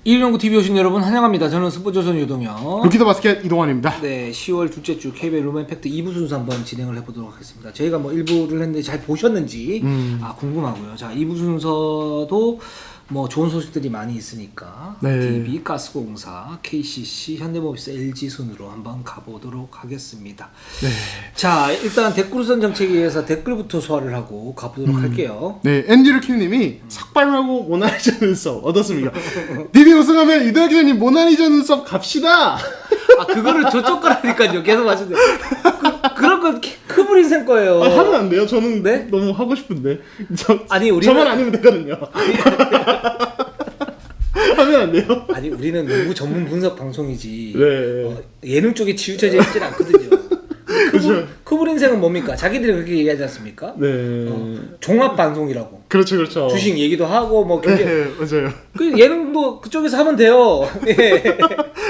119 TV 오신 여러분 환영합니다. 저는 스포츠조선 유동현. 루키더 바스켓 이동환입니다. 네, 10월 둘째 주 KBL 루멘팩트 2부 순서 한번 진행을 해보도록 하겠습니다. 저희가 뭐 1부를 했는데 잘 보셨는지 궁금하고요. 자, 2부 순서도 뭐 좋은 소식들이 많이 있으니까 네. DB, 가스공사, KCC, 현대모비스, LG 순으로 한번 가보도록 하겠습니다. 네. 자, 일단 댓글우선 정책에 의해서 댓글부터 소화를 하고 가보도록 할게요. 네, 엔드류키님이 삭발 말고 모나리자 눈썹 얻었습니다. DB 우승하면 이도혁 기자님 모나리자 눈썹 갑시다. 아, 그거를 저쪽 거라니까요. 계속 하시는데 그런 건 크브린생 거예요. 아, 하면 안 돼요? 저는 네? 너무 하고 싶은데. 아니, 우리는 저만 아니면 되거든요. 하면 안 돼요? 아니, 우리는 농구 전문 분석 방송이지. 네. 예능 쪽에 치우쳐져 있진 않거든요. 그렇죠. 크브린생은 뭡니까? 자기들이 그렇게 얘기하지 않습니까? 네. 종합 방송이라고. 그렇죠, 그렇죠. 주식 얘기도 하고 뭐 경제. 네, 맞아요. 그 예능도 그쪽에서 하면 돼요. 예.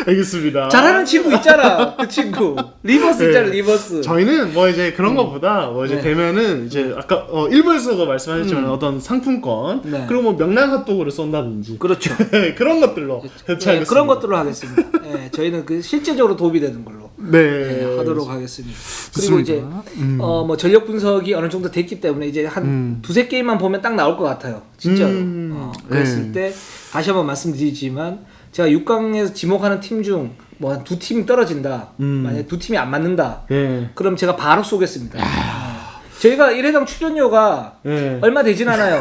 알겠습니다. 잘하는 친구 있잖아. 그 친구. 리버스 네. 있잖아, 리버스. 저희는 뭐 이제 그런 거보다 뭐 이제 네. 되면은 이제 아까 일부에서도 말씀하셨지만 어떤 상품권 네. 그리고 뭐 명랑 핫도그를 쏜다든지 그렇죠. 그런 것들로 대체하겠습니다. 네, 그런 것들로 하겠습니다. 예, 저희는 그 실제적으로 도움이 되는 걸로 네. 하도록 하겠습니다. 그리고 이제 좋습니다. 뭐 전력 분석이 어느 정도 됐기 때문에 이제 한 두세 게임만 보면 딱 나올 것 같아요. 진짜로. 그랬을 때 다시 한번 말씀드리지만 제가 6강에서 지목하는 팀 중 뭐 한 두 팀이 떨어진다. 만약에 두 팀이 안 맞는다. 네. 그럼 제가 바로 쏘겠습니다. 저희가 1회당 출연료가 네. 얼마 되진 않아요.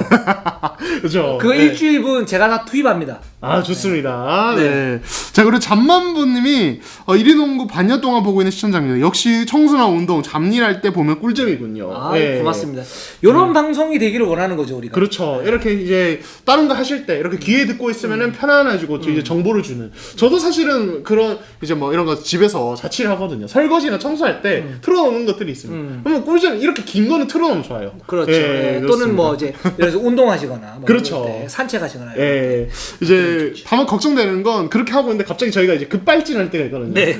그렇죠. 그거 네. 일주일분 제가 다 투입합니다. 아, 좋습니다. 네. 네. 자, 그리고 잠만보님이 1위 농구 반년 동안 보고 있는 시청자입니다. 역시 청소나 운동, 잡일할 때 보면 꿀잼이군요. 아, 네. 고맙습니다. 이런 방송이 되기를 원하는 거죠, 우리가. 그렇죠. 이렇게 이제 다른 거 하실 때 이렇게 귀에 듣고 있으면은 편안해지고 이제 정보를 주는. 저도 사실은 그런 이제 뭐 이런 거 집에서 자취를 하거든요. 설거지나 청소할 때 틀어놓는 것들이 있습니다. 그러면 꿀잼 이렇게 긴 거는 틀어놓으면 좋아요. 그렇죠. 예, 예, 또는 그렇습니다. 뭐 이제 예를 들어서 운동하시거나 뭐 그렇죠. 이럴 때 산책하시거나 예, 이제 다만 걱정되는 건 그렇게 하고 있는데 갑자기 저희가 이제 급발진할 때가 있거든요. 네.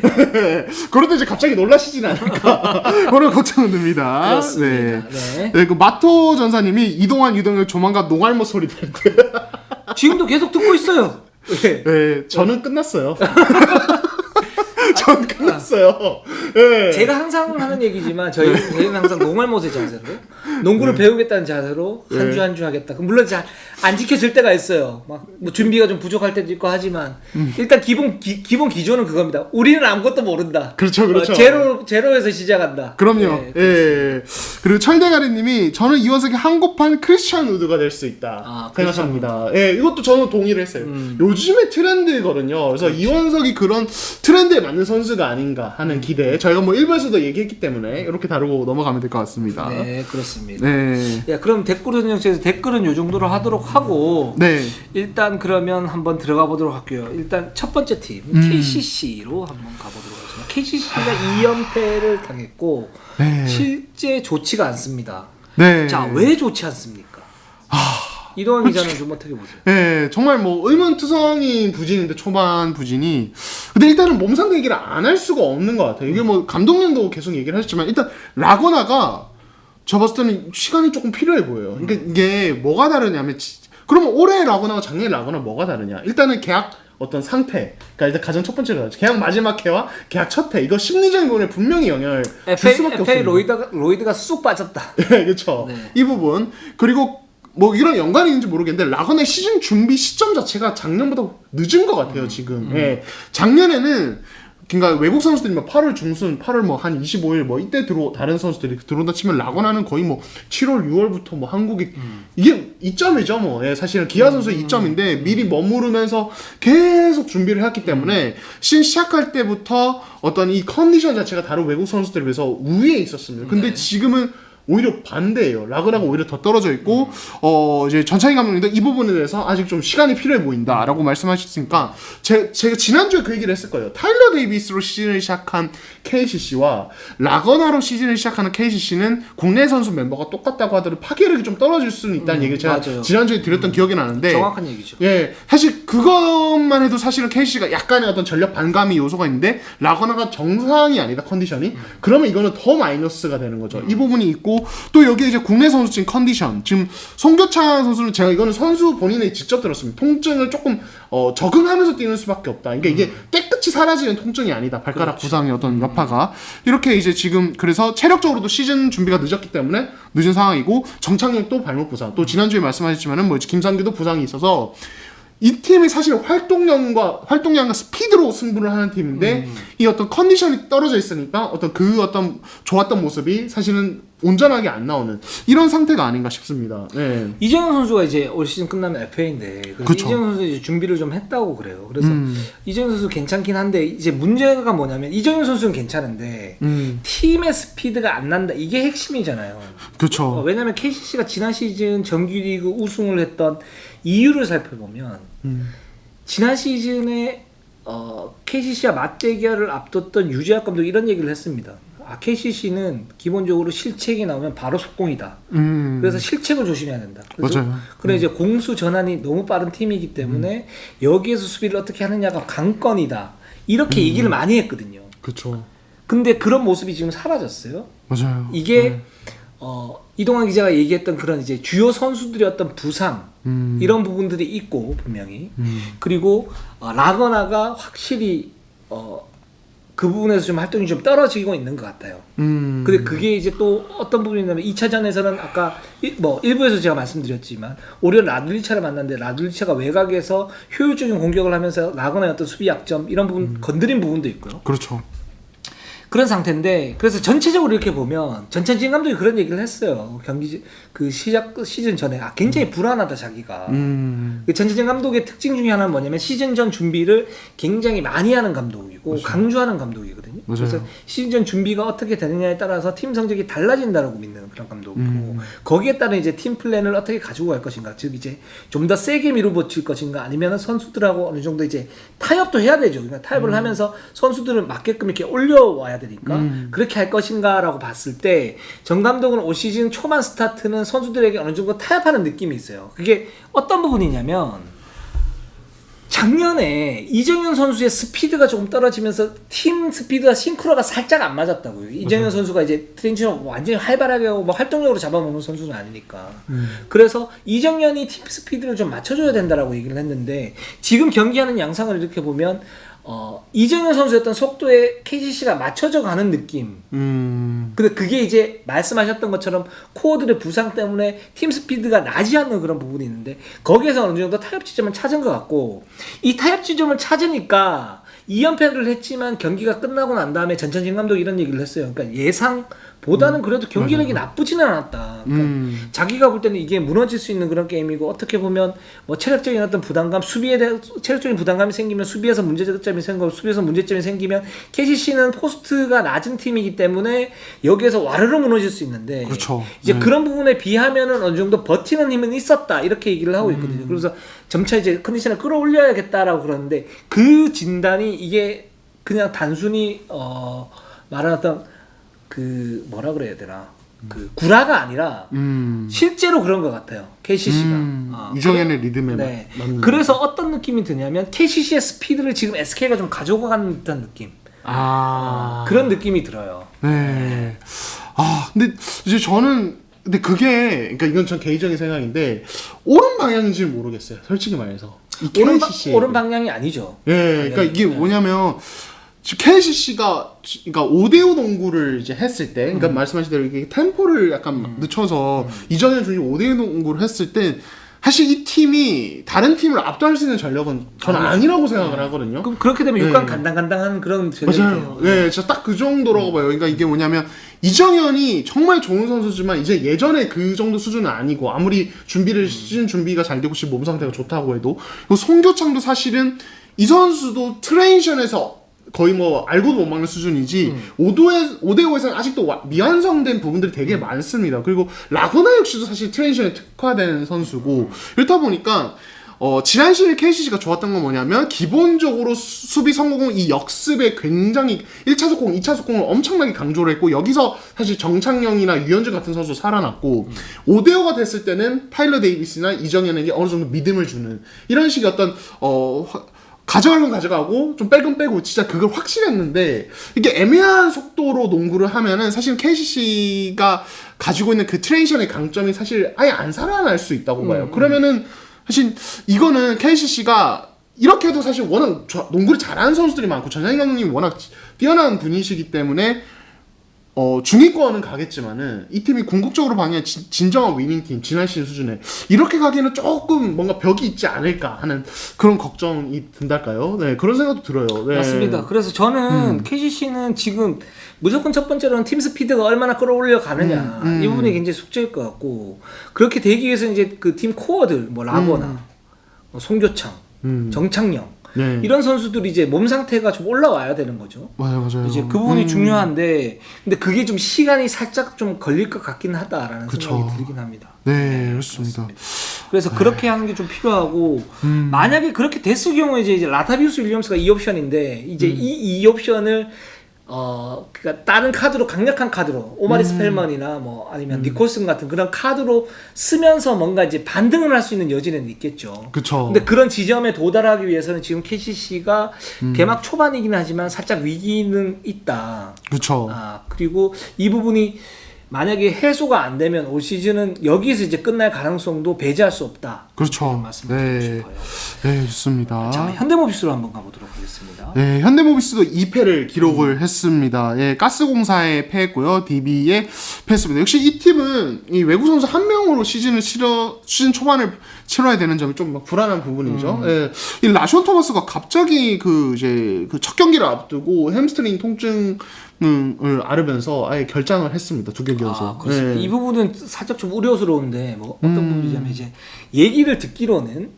그럴 때 이제 갑자기 놀라시진 않을까 그런 걱정은 듭니다. 그렇습니다. 네. 네. 네, 그 마토 전사님이 이동환 유동혁 조만간 농알모 소리 들 때. 지금도 계속 듣고 있어요. 네. 네, 저는 끝났어요. 전 끝났어요. 네. 제가 항상 하는 얘기지만 저희는 항상 농알못의 자세로 농구를 배우겠다는 자세로 한 주 한 주 하겠다. 물론 잘 안 지켜질 때가 있어요. 막 뭐 준비가 좀 부족할 때도 있고 하지만 일단 기본 기조는 그겁니다. 우리는 아무것도 모른다. 그렇죠, 그렇죠. 제로에서 시작한다. 그럼요. 네, 예. 그리고 철대가리님이 저는 이원석이 한국판 크리스찬 우드가 될 수 있다 아, 생각합니다. 예, 이것도 저는 동의를 했어요. 요즘의 트렌드거든요. 그래서 이원석이 그런 트렌드에 맞는 선수가 아닌가 하는 기대. 저희가 뭐 일부에서도 얘기했기 때문에 이렇게 다루고 넘어가면 될 것 같습니다. 네, 그렇습니다. 네. 야, 그럼 댓글은 정치에서 댓글은 요 정도로 하도록 하고 네. 일단 그러면 한번 들어가 보도록 할게요. 일단 첫 번째 팀 KCC로 한번 가보도록 하겠습니다. KCC가 2연패를 당했고 네. 실제 좋지가 않습니다. 네. 자, 왜 좋지 않습니까? 이동환 기자는 좀 어떻게 보세요? 예, 정말 뭐 의문투성인 부진인데 초반 부진이 근데 일단은 몸 상태 얘기를 안 할 수가 없는 것 같아요. 이게 뭐 감독님도 계속 얘기를 하셨지만 일단 라거나가 저 봤을 때는 시간이 조금 필요해 보여요. 그러니까 이게 뭐가 다르냐면 그러면 올해 라거나와 작년 라거나 뭐가 다르냐? 일단은 계약 어떤 상태, 그러니까 일단 가장 첫 번째로 계약 마지막 해와 계약 첫 해 이거 심리적인 부분에 분명히 영향을 줄 수밖에 FA 없습니다. 로이드가 쑥 빠졌다. 네, 그렇죠. 네. 이 부분 그리고 뭐 이런 연관이 있는지 모르겠는데 라거나의 시즌 준비 시점 자체가 작년보다 늦은 것 같아요 지금. 예. 작년에는 그러니까 외국 선수들이 뭐 8월 중순, 8월 뭐 한 25일 뭐 이때 다른 선수들이 들어온다 치면 라거나는 거의 뭐 7월, 6월부터 뭐 한국이 이게 이점이죠 뭐. 예, 사실은 기아 선수의 이점인데 미리 머무르면서 계속 준비를 했기 때문에 시작할 때부터 어떤 이 컨디션 자체가 다른 외국 선수들에 비해서 우위에 있었습니다. 근데 지금은 오히려 반대예요. 라그나가 오히려 더 떨어져 있고 이제 전창인 감독님도 이 부분에 대해서 아직 좀 시간이 필요해 보인다라고 말씀하셨으니까 제가 지난주에 그 얘기를 했을 거예요. 타일러 데이비스로 시즌을 시작한 KCC와 라거나로 시즌을 시작하는 KCC는 국내 선수 멤버가 똑같다고 하더라도 파괴력이 좀 떨어질 수는 있다는 얘기를 제가 맞아요. 지난주에 드렸던 기억이 나는데 정확한 얘기죠. 예, 사실 그것만 해도 사실은 KCC가 약간의 어떤 전력 반감이 요소가 있는데 라거나가 정상이 아니다 컨디션이 그러면 이거는 더 마이너스가 되는 거죠. 이 부분이 있고 있고 또 여기에 이제 국내 선수진 컨디션 지금 송교창 선수는 제가 이거는 선수 본인이 직접 들었습니다. 통증을 조금 적응하면서 뛰는 수밖에 없다. 그러니까 이게 깨끗이 사라지는 통증이 아니다. 발가락 부상의 어떤 여파가 이렇게 이제 지금 그래서 체력적으로도 시즌 준비가 늦었기 때문에 늦은 상황이고 정창용 또 발목 부상 또 지난주에 말씀하셨지만은 뭐 김상규도 부상이 있어서 이 팀이 사실 활동량과 스피드로 승부를 하는 팀인데 이 어떤 컨디션이 떨어져 있으니까 어떤 좋았던 모습이 사실은 온전하게 안 나오는 이런 상태가 아닌가 싶습니다. 네. 이정현 선수가 이제 올 시즌 끝나면 FA인데 이정현 선수 이제 준비를 좀 했다고 그래요. 그래서 이정현 선수 괜찮긴 한데 이제 문제가 뭐냐면 이정현 선수는 괜찮은데 팀의 스피드가 안 난다. 이게 핵심이잖아요. 그렇죠. 왜냐면 KCC가 지난 시즌 정규리그 우승을 했던 이유를 살펴보면 지난 시즌에 KCC와 맞대결을 앞뒀던 유재학 감독이 이런 얘기를 했습니다. KCC는 기본적으로 실책이 나오면 바로 속공이다. 그래서 실책을 조심해야 된다. 맞아요. 그래 이제 공수 전환이 너무 빠른 팀이기 때문에 여기에서 수비를 어떻게 하느냐가 관건이다. 이렇게 얘기를 많이 했거든요. 그렇죠. 근데 그런 모습이 지금 사라졌어요. 맞아요. 이게 이동환 기자가 얘기했던 그런 이제 주요 선수들의 어떤 부상 이런 부분들이 있고 분명히 그리고 라거나가 확실히 그 부분에서 좀 활동이 좀 떨어지고 있는 것 같아요. 근데 그게 이제 또 어떤 부분이냐면 2차전에서는 아까 일부에서 제가 말씀드렸지만 오리온 라둘리차를 만났는데 라둘리차가 외곽에서 효율적인 공격을 하면서 라거나의 어떤 수비 약점 이런 부분 건드린 부분도 있고요. 그렇죠. 그런 상태인데 그래서 전체적으로 이렇게 보면 전찬진 감독이 그런 얘기를 했어요. 경기 그 시즌 전에 굉장히 불안하다 자기가. 전찬진 감독의 특징 중에 하나는 뭐냐면 시즌 전 준비를 굉장히 많이 하는 감독이고 맞아요. 강조하는 감독이거든요. 맞아요. 그래서 시즌 전 준비가 어떻게 되느냐에 따라서 팀 성적이 달라진다라고 믿는 그런 감독이고 거기에 따른 이제 팀 플랜을 어떻게 가지고 갈 것인가, 즉 이제 좀 더 세게 밀어붙일 것인가, 아니면 선수들하고 어느 정도 이제 타협도 해야 되죠. 그러니까 타협을 하면서 선수들을 맞게끔 이렇게 올려와야 되니까 그렇게 할 것인가라고 봤을 때 정 감독은 올 시즌 초반 스타트는 선수들에게 어느 정도 타협하는 느낌이 있어요. 그게 어떤 부분이냐면 작년에 이정현 선수의 스피드가 조금 떨어지면서 팀 스피드와 싱크로가 살짝 안 맞았다고요. 이정현 선수가 이제 트렌치로 완전히 활발하게 하고 뭐 활동적으로 잡아먹는 선수는 아니니까. 그래서 이정현이 팀 스피드를 좀 맞춰줘야 된다라고 얘기를 했는데 지금 경기하는 양상을 이렇게 보면 이정현 선수였던 속도에 KCC가 맞춰져 가는 느낌. 근데 그게 이제 말씀하셨던 것처럼 코어들의 부상 때문에 팀 스피드가 나지 않는 그런 부분이 있는데 거기에서 어느 정도 타협 지점을 찾은 것 같고 이 타협 지점을 찾으니까 2연패를 했지만 경기가 끝나고 난 다음에 전찬진 감독이 이런 얘기를 했어요. 그러니까 예상보다는 그래도 경기력이 나쁘지는 않았다. 그러니까 자기가 볼 때는 이게 무너질 수 있는 그런 게임이고 어떻게 보면 뭐 체력적인 어떤 부담감, 수비에 대한 체력적인 부담감이 생기면 수비에서 문제점이 생기고 수비에서 문제점이 생기면 KCC는 포스트가 낮은 팀이기 때문에 여기에서 와르르 무너질 수 있는데 그렇죠. 이제 그런 부분에 비하면은 어느 정도 버티는 힘은 있었다 이렇게 얘기를 하고 있거든요. 그래서 점차 이제 컨디션을 끌어올려야겠다라고 그러는데 그 진단이 이게 그냥 단순히 말하는 어떤 그 뭐라 그래야 되나 그 구라가 아니라 실제로 그런 것 같아요. KCC가 유정현의 리듬에 네. 맞는. 그래서 어떤 느낌이 드냐면 KCC의 스피드를 지금 SK가 좀 가져가는 듯한 느낌. 그런 느낌이 들어요. 네. 근데 이제 저는 근데 그게 그러니까 이건 전 개인적인 생각인데 옳은 방향인지는 모르겠어요. 솔직히 말해서. 옳은 방향이 아니죠. 예. 그러니까 이게 뭐냐면 지금 KCC가 그러니까 5대5 농구를 이제 했을 때, 그러니까 말씀하신 대로 이게 템포를 약간 늦춰서 이전에 중에 5대5 농구를 했을 때 사실 이 팀이 다른 팀을 압도할 수 있는 전력은 저는 아니라고 생각을 하거든요. 그럼 그렇게 되면 6강 간당간당한 그런 전력이 맞아요. 네, 진짜 딱 그 정도라고 봐요. 그러니까 이게 뭐냐면 이정현이 정말 좋은 선수지만 이제 예전에 그 정도 수준은 아니고 아무리 시즌 준비가 잘 되고 몸 상태가 좋다고 해도 송교창도 사실은 이 선수도 트레이션에서 거의 뭐 알고도 못 막는 수준이지 5대5에서는 아직도 미완성된 부분들이 되게 많습니다. 그리고 라거나 역시도 사실 트랜지션에 특화된 선수고 이렇다 보니까 지난 시즌 KCC가 좋았던 건 뭐냐면 기본적으로 수비 성공 이 역습에 굉장히 1차 속공, 2차 속공을 엄청나게 강조를 했고 여기서 사실 정창영이나 유현준 같은 선수 살아났고 5대5가 됐을 때는 타일러 데이비스나 이정현에게 어느 정도 믿음을 주는 이런 식의 어떤 가져갈 건 가져가고 좀 뺄 건 빼고 진짜 그걸 확실했는데 이게 애매한 속도로 농구를 하면은 사실 KCC가 가지고 있는 그 트랜지션의 강점이 사실 아예 안 살아날 수 있다고 봐요. 그러면은 사실 이거는 KCC가 이렇게 해도 사실 워낙 농구를 잘하는 선수들이 많고 전장희 감독님이 워낙 뛰어난 분이시기 때문에 중위권은 가겠지만은 이 팀이 궁극적으로 방향 진정한 위닝팀 지난 시즌 수준에 이렇게 가기에는 조금 뭔가 벽이 있지 않을까 하는 그런 걱정이 든달까요? 네, 그런 생각도 들어요. 네. 맞습니다. 그래서 저는 KCC는 지금 무조건 첫 번째로는 팀 스피드가 얼마나 끌어올려 가느냐 이 부분이 굉장히 숙제일 것 같고 그렇게 되기 위해서 이제 그 팀 코어들 뭐 라거나 뭐 송교창, 정창영 네. 이런 선수들이 이제 몸 상태가 좀 올라와야 되는 거죠. 맞아요. 이제 그 부분이 중요한데, 근데 그게 좀 시간이 살짝 좀 걸릴 것 같긴 하다라는 그쵸. 생각이 들긴 합니다. 네, 그렇습니다. 그래서 그렇게 하는 게 좀 필요하고, 만약에 그렇게 됐을 경우에 이제 라타비우스 윌리엄스가 2옵션인데, 이제 이 2옵션을 그러니까 다른 카드로 강력한 카드로 오마리 스펠먼이나 뭐 아니면 니콜슨 같은 그런 카드로 쓰면서 뭔가 이제 반등을 할 수 있는 여지는 있겠죠. 그렇죠. 근데 그런 지점에 도달하기 위해서는 지금 KCC가 개막 초반이긴 하지만 살짝 위기는 있다. 그렇죠. 그리고 이 부분이 만약에 해소가 안 되면 올 시즌은 여기서 이제 끝날 가능성도 배제할 수 없다. 그렇죠. 말씀드리고 싶어요. 네, 좋습니다. 자, 현대모비스로 한번 가보도록 하겠습니다. 네, 현대모비스도 2패를 기록을 했습니다. 예, 가스공사에 패했고요. DB에 패했습니다. 역시 이 팀은 이 외국 선수 한 명으로 시즌 초반을 치러야 되는 점이 좀 막 불안한 부분이죠. 예, 이 라션 토마스가 갑자기 그 첫 경기를 앞두고 햄스트링 통증을 앓으면서 아예 결장을 했습니다. 두 경기 연속. 그렇습니다. 이 부분은 살짝 좀 우려스러운데 뭐 어떤 부분이냐면 이제 얘기를 듣기로는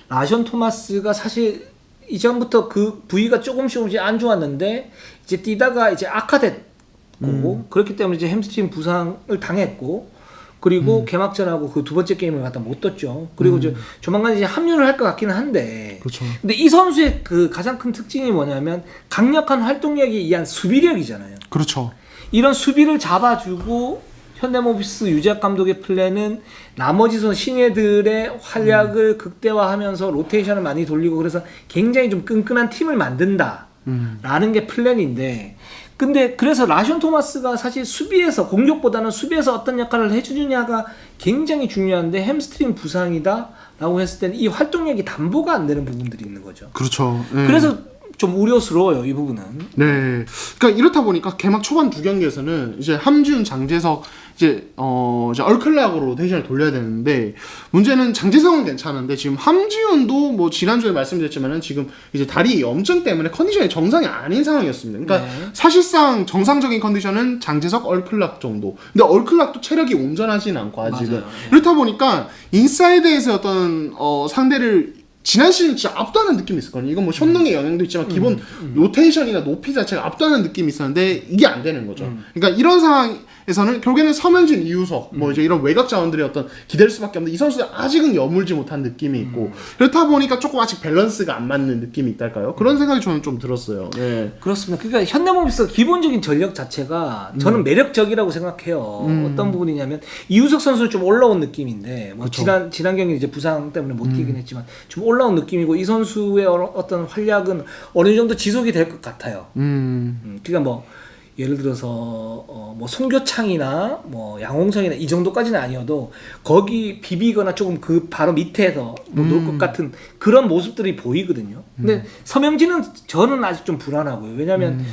라션 토마스가 사실 이전부터 그 부위가 조금씩 안 좋았는데 이제 뛰다가 이제 악화됐고 그렇기 때문에 이제 햄스트링 부상을 당했고 그리고 개막전하고 그 두 번째 게임을 갖다 못 떴죠. 그리고 이제 조만간 이제 합류를 할 것 같기는 한데. 그렇죠. 근데 이 선수의 그 가장 큰 특징이 뭐냐면 강력한 활동력에 의한 수비력이잖아요. 그렇죠. 이런 수비를 잡아주고 현대모비스 유재학 감독의 플랜은 나머지 신예들의 활약을 극대화하면서 로테이션을 많이 돌리고 그래서 굉장히 좀 끈끈한 팀을 만든다라는 게 플랜인데 근데 그래서 라션 토마스가 사실 수비에서 공격보다는 수비에서 어떤 역할을 해주느냐가 굉장히 중요한데 햄스트링 부상이다 라고 했을 때는 이 활동력이 담보가 안 되는 부분들이 있는 거죠. 그렇죠. 네. 그래서 좀 우려스러워요 이 부분은. 네. 그러니까 이렇다 보니까 개막 초반 두 경기에서는 이제 함지훈, 장재석 이제 얼클락으로 로테이션을 돌려야 되는데 문제는 장재석은 괜찮은데 지금 함지훈도 뭐 지난주에 말씀드렸지만은 지금 이제 다리 염증 때문에 컨디션이 정상이 아닌 상황이었습니다. 그러니까 사실상 정상적인 컨디션은 장재석, 얼클락 정도. 근데 얼클락도 체력이 온전하진 않고 아직은. 이렇다 보니까 인사이드에서 어떤 상대를 지난 시즌 진짜 압도하는 느낌이 있었거든요. 이건 뭐 션능의 영향도 있지만 기본 로테이션이나 높이 자체가 압도하는 느낌이 있었는데 이게 안 되는 거죠. 그러니까 이런 상황에서는 결국에는 서명진, 이우석 뭐 이제 이런 외곽 자원들이 어떤 기댈 수밖에 없는데 이 선수들 아직은 여물지 못한 느낌이 있고 그렇다 보니까 조금 아직 밸런스가 안 맞는 느낌이 있달까요? 그런 생각이 저는 좀 들었어요. 네. 그렇습니다. 그러니까 현대모비스 기본적인 전력 자체가 저는 매력적이라고 생각해요. 어떤 부분이냐면 이우석 선수는 좀 올라온 느낌인데 뭐 지난 경기 이제 부상 때문에 못 뛰긴 했지만 좀 올라온 느낌이고 이 선수의 어떤 활약은 어느 정도 지속이 될 것 같아요. 그러니까 뭐 예를 들어서 뭐 송교창이나 뭐 양홍성이나 이 정도까지는 아니어도 거기 비비거나 조금 그 바로 밑에서 뭐 놀 것 같은 그런 모습들이 보이거든요. 근데 서명진은 저는 아직 좀 불안하고요. 왜냐하면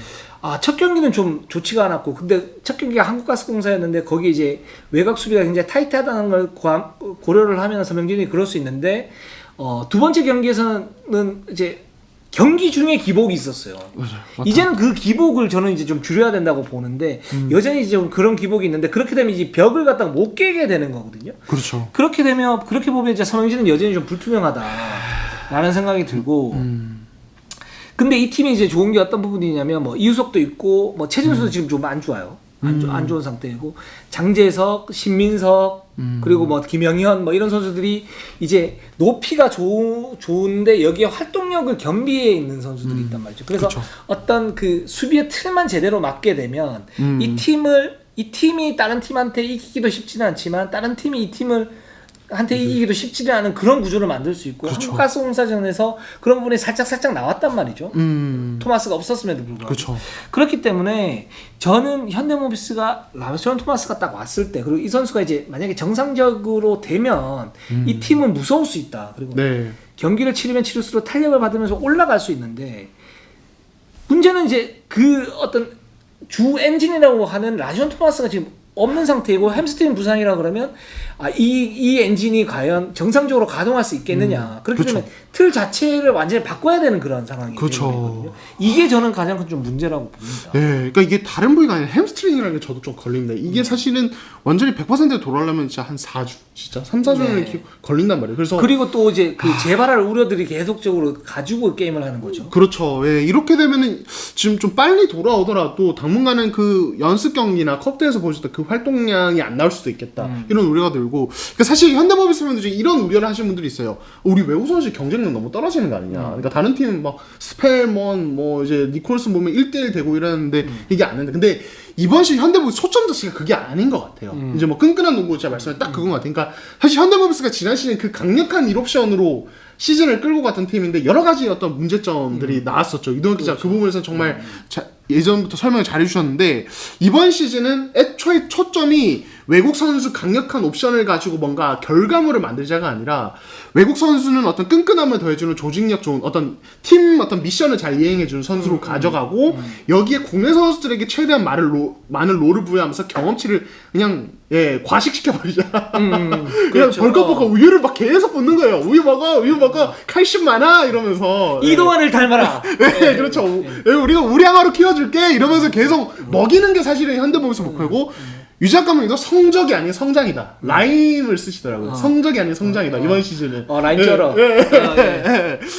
첫 경기는 좀 좋지가 않았고 근데 첫 경기가 한국가스공사였는데 거기 이제 외곽 수비가 굉장히 타이트하다는 걸 고려를 하면 서명진이 그럴 수 있는데 두 번째 경기에서는 이제 경기 중에 기복이 있었어요. 맞아요. 이제는 그 기복을 저는 이제 좀 줄여야 된다고 보는데 여전히 이제 좀 그런 기복이 있는데 그렇게 되면 이제 벽을 갖다가 못 깨게 되는 거거든요. 그렇죠. 그렇게 보면 이제 서명진은 여전히 좀 불투명하다라는 생각이 들고. 근데 이 팀이 이제 좋은 게 어떤 부분이냐면 뭐 이우석도 있고 뭐 최진수도 지금 좀 안 좋아요. 안 좋은 상태이고 장재석, 신민석 그리고 뭐 김영현 뭐 이런 선수들이 이제 높이가 좋은데 여기에 활동력을 겸비해 있는 선수들이 있단 말이죠. 그래서 그쵸. 어떤 그 수비의 틀만 제대로 맞게 되면 이 팀이 다른 팀한테 이기기도 쉽지는 않지만 다른 팀이 이 팀을 한테 이기기도 쉽지 않은 그런 구조를 만들 수 있고 그렇죠. 한국가스공사전에서 그런 부분이 살짝 나왔단 말이죠. 음. 토마스가 없었음에도 불구하고. 그렇죠. 그렇기 때문에 저는 현대모비스가 라브션 토마스가 딱 왔을 때 그리고 이 선수가 이제 만약에 정상적으로 되면 이 팀은 무서울 수 있다. 그리고 네. 경기를 치르면 치를수록 탄력을 받으면서 올라갈 수 있는데 문제는 이제 그 어떤 주 엔진이라고 하는 라션 토마스가 지금 없는 상태이고 햄스트링 부상이라 그러면 이 엔진이 과연 정상적으로 가동할 수 있겠느냐. 그렇기 그렇죠. 때문에 틀 자체를 완전히 바꿔야 되는 그런 상황이기 그렇죠. 때문이거든요. 이게 저는 가장 큰 좀 문제라고 봅니다. 네, 그러니까 이게 다른 부위가 아니라 햄스트링이라는 게 저도 좀 걸립니다. 이게 사실은 완전히 100% 돌아오려면 진짜 한 4주, 진짜 3, 4주는 네. 걸린단 말이에요. 그래서 그리고 또 이제 그 재발할 우려들이 계속적으로 가지고 게임을 하는 거죠. 그렇죠. 예, 이렇게 되면은 지금 좀 빨리 돌아오더라도 당분간은 그 연습 경기나 컵대에서 보셨던 그 활동량이 안 나올 수도 있겠다. 이런 우려가 들고. 그러니까 사실 현대모비스 팬들이 이런 우려를 하시는 분들이 있어요. 우리 외국 선수 경쟁력 너무 떨어지는 거 아니냐. 그러니까 다른 팀 막 스펠먼 뭐 이제 니콜슨 보면 1대1 되고 이러는데 이게 안 된다. 근데 이번 시즌 현대모비스 초점 자체가 그게 아닌 것 같아요. 이제 뭐 끈끈한 농구 제가 말씀한 딱 그건 것 같아요. 그러니까 사실 현대모비스가 지난 시즌 그 강력한 1옵션으로 시즌을 끌고 갔던 팀인데 여러 가지 어떤 문제점들이 나왔었죠. 이동혁 기자 그 부분에서 정말 예전부터 설명을 잘 해주셨는데 이번 시즌은 애초에 초점이 외국 선수 강력한 옵션을 가지고 뭔가 결과물을 만들자가 아니라 외국 선수는 어떤 끈끈함을 더해주는 조직력 좋은 어떤 팀 어떤 미션을 잘 이행해주는 선수로 가져가고 여기에 국내 선수들에게 최대한 많은 롤을 부여하면서 경험치를 그냥 과식시켜버리자. 그냥 그렇죠. 벌컥벌컥 우유를 막 계속 붓는 거예요. 우유 먹어 칼슘 많아 이러면서 이동환을 닮아라. 네, 그렇죠. 우리가 우량아로 키워줄게 이러면서 계속 먹이는 게 사실은 현대모비스 목표고 유작 감독님도 성적이 아닌 성장이다. 라임을 쓰시더라고요. 성적이 아닌 성장이다. 이번 시즌은. 라임 쩔어.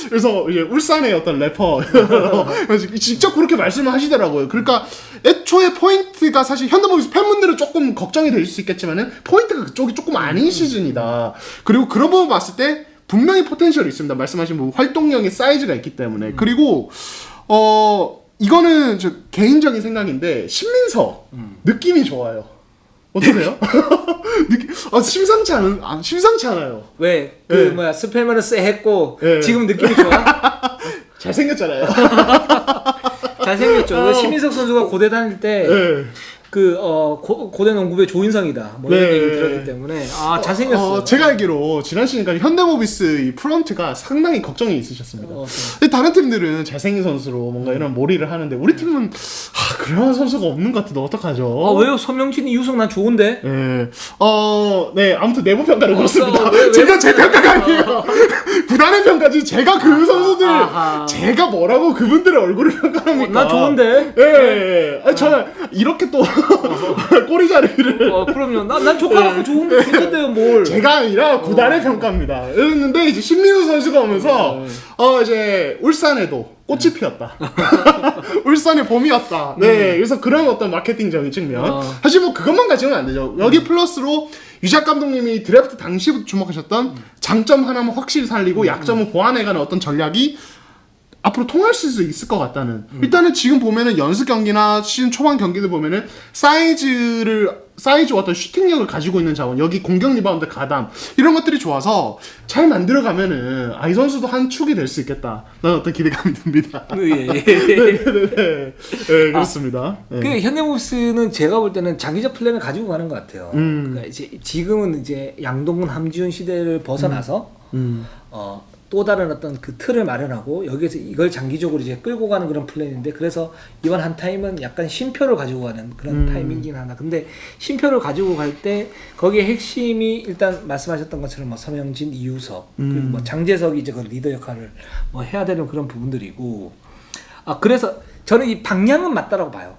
그래서 이제 울산의 어떤 래퍼 직접 그렇게 말씀을 하시더라고요. 그러니까 애초에 포인트가 사실 현대모비스 팬분들은 조금 걱정이 될 수 있겠지만은 포인트가 그쪽이 조금 아닌 시즌이다. 그리고 그런 부분 봤을 때 분명히 포텐셜이 있습니다. 말씀하신 뭐 활동량의 사이즈가 있기 때문에. 그리고 이거는 저 개인적인 생각인데 신민서 느낌이 좋아요. 어떠세요? 심상치 않아요. 왜? 스펠만은 쎄했고 네. 지금 느낌이 좋아? 잘생겼잖아요. 잘생겼죠. 신민석 선수가 고대 다닐 때 네. 고대 농구부의 조인성이다. 뭐 이런 얘기를 들었기 때문에 잘생겼어요. 제가 알기로 지난 시즌까지 현대모비스 이 프런트가 상당히 걱정이 있으셨습니다. 네. 근데 다른 팀들은 잘생긴 선수로 뭔가 이런 몰이를 하는데 우리 팀은 그런 선수가 없는 것 같은데 어떡하죠? 왜요? 서명진이 유성 난 좋은데? 네, 아무튼 내부 평가를 그렇습니다. 왜? 제가 제 평가가 아니에요. 구단의 평가지. 제가 그 선수들, 제가 뭐라고 그분들의 얼굴을 평가합니까? 난 좋은데? 예. 저는 이렇게 또 꼬리 자르기를. 그럼요. 난 좋고 좋은데 좋던데요, 뭘? 제가 아니라 구단의 평가입니다. 이랬는데 이제 신민우 선수가 오면서 이제 울산에도 꽃이 피었다. 울산의 봄이었다. 네, 그래서 그런 어떤 마케팅적인 측면. 사실 뭐 그것만 가지고는 안 되죠. 여기 플러스로 유작 감독님이 드래프트 당시부터 주목하셨던 장점 하나만 확실히 살리고 약점을 보완해가는 어떤 전략이 앞으로 통할 수 있을 것 같다는. 일단은 지금 보면은 연습 경기나 시즌 초반 경기들 보면은 사이즈와 어떤 슈팅력을 가지고 있는 자원, 여기 공격 리바운드 가담 이런 것들이 좋아서 잘 만들어가면은 이 선수도 한 축이 될 수 있겠다. 라는 어떤 기대감이 듭니다. 예. 네, 그렇습니다. 그 현대모비스는 제가 볼 때는 장기적 플랜을 가지고 가는 것 같아요. 그러니까 이제 지금은 이제 양동근, 함지훈 시대를 벗어나서 또 다른 어떤 그 틀을 마련하고 여기에서 이걸 장기적으로 이제 끌고 가는 그런 플랜인데 그래서 이번 한 타임은 약간 쉼표를 가지고 가는 그런 타이밍이긴 하나. 근데 쉼표를 가지고 갈 때 거기에 핵심이 일단 말씀하셨던 것처럼 뭐 서명진, 이우석 그리고 뭐 장재석이 이제 그 리더 역할을 뭐 해야 되는 그런 부분들이고 그래서 저는 이 방향은 맞다라고 봐요.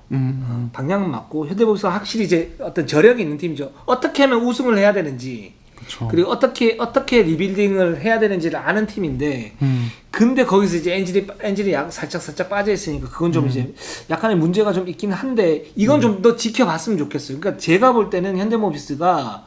방향은 맞고 현대모비스가 확실히 이제 어떤 저력이 있는 팀이죠. 어떻게 하면 우승을 해야 되는지. 그쵸. 그리고 어떻게 리빌딩을 해야 되는지를 아는 팀인데 근데 거기서 이제 엔진이 살짝 빠져 있으니까 그건 좀 이제 약간의 문제가 좀 있긴 한데 이건 좀 더 지켜봤으면 좋겠어요. 그러니까 제가 볼 때는 현대모비스가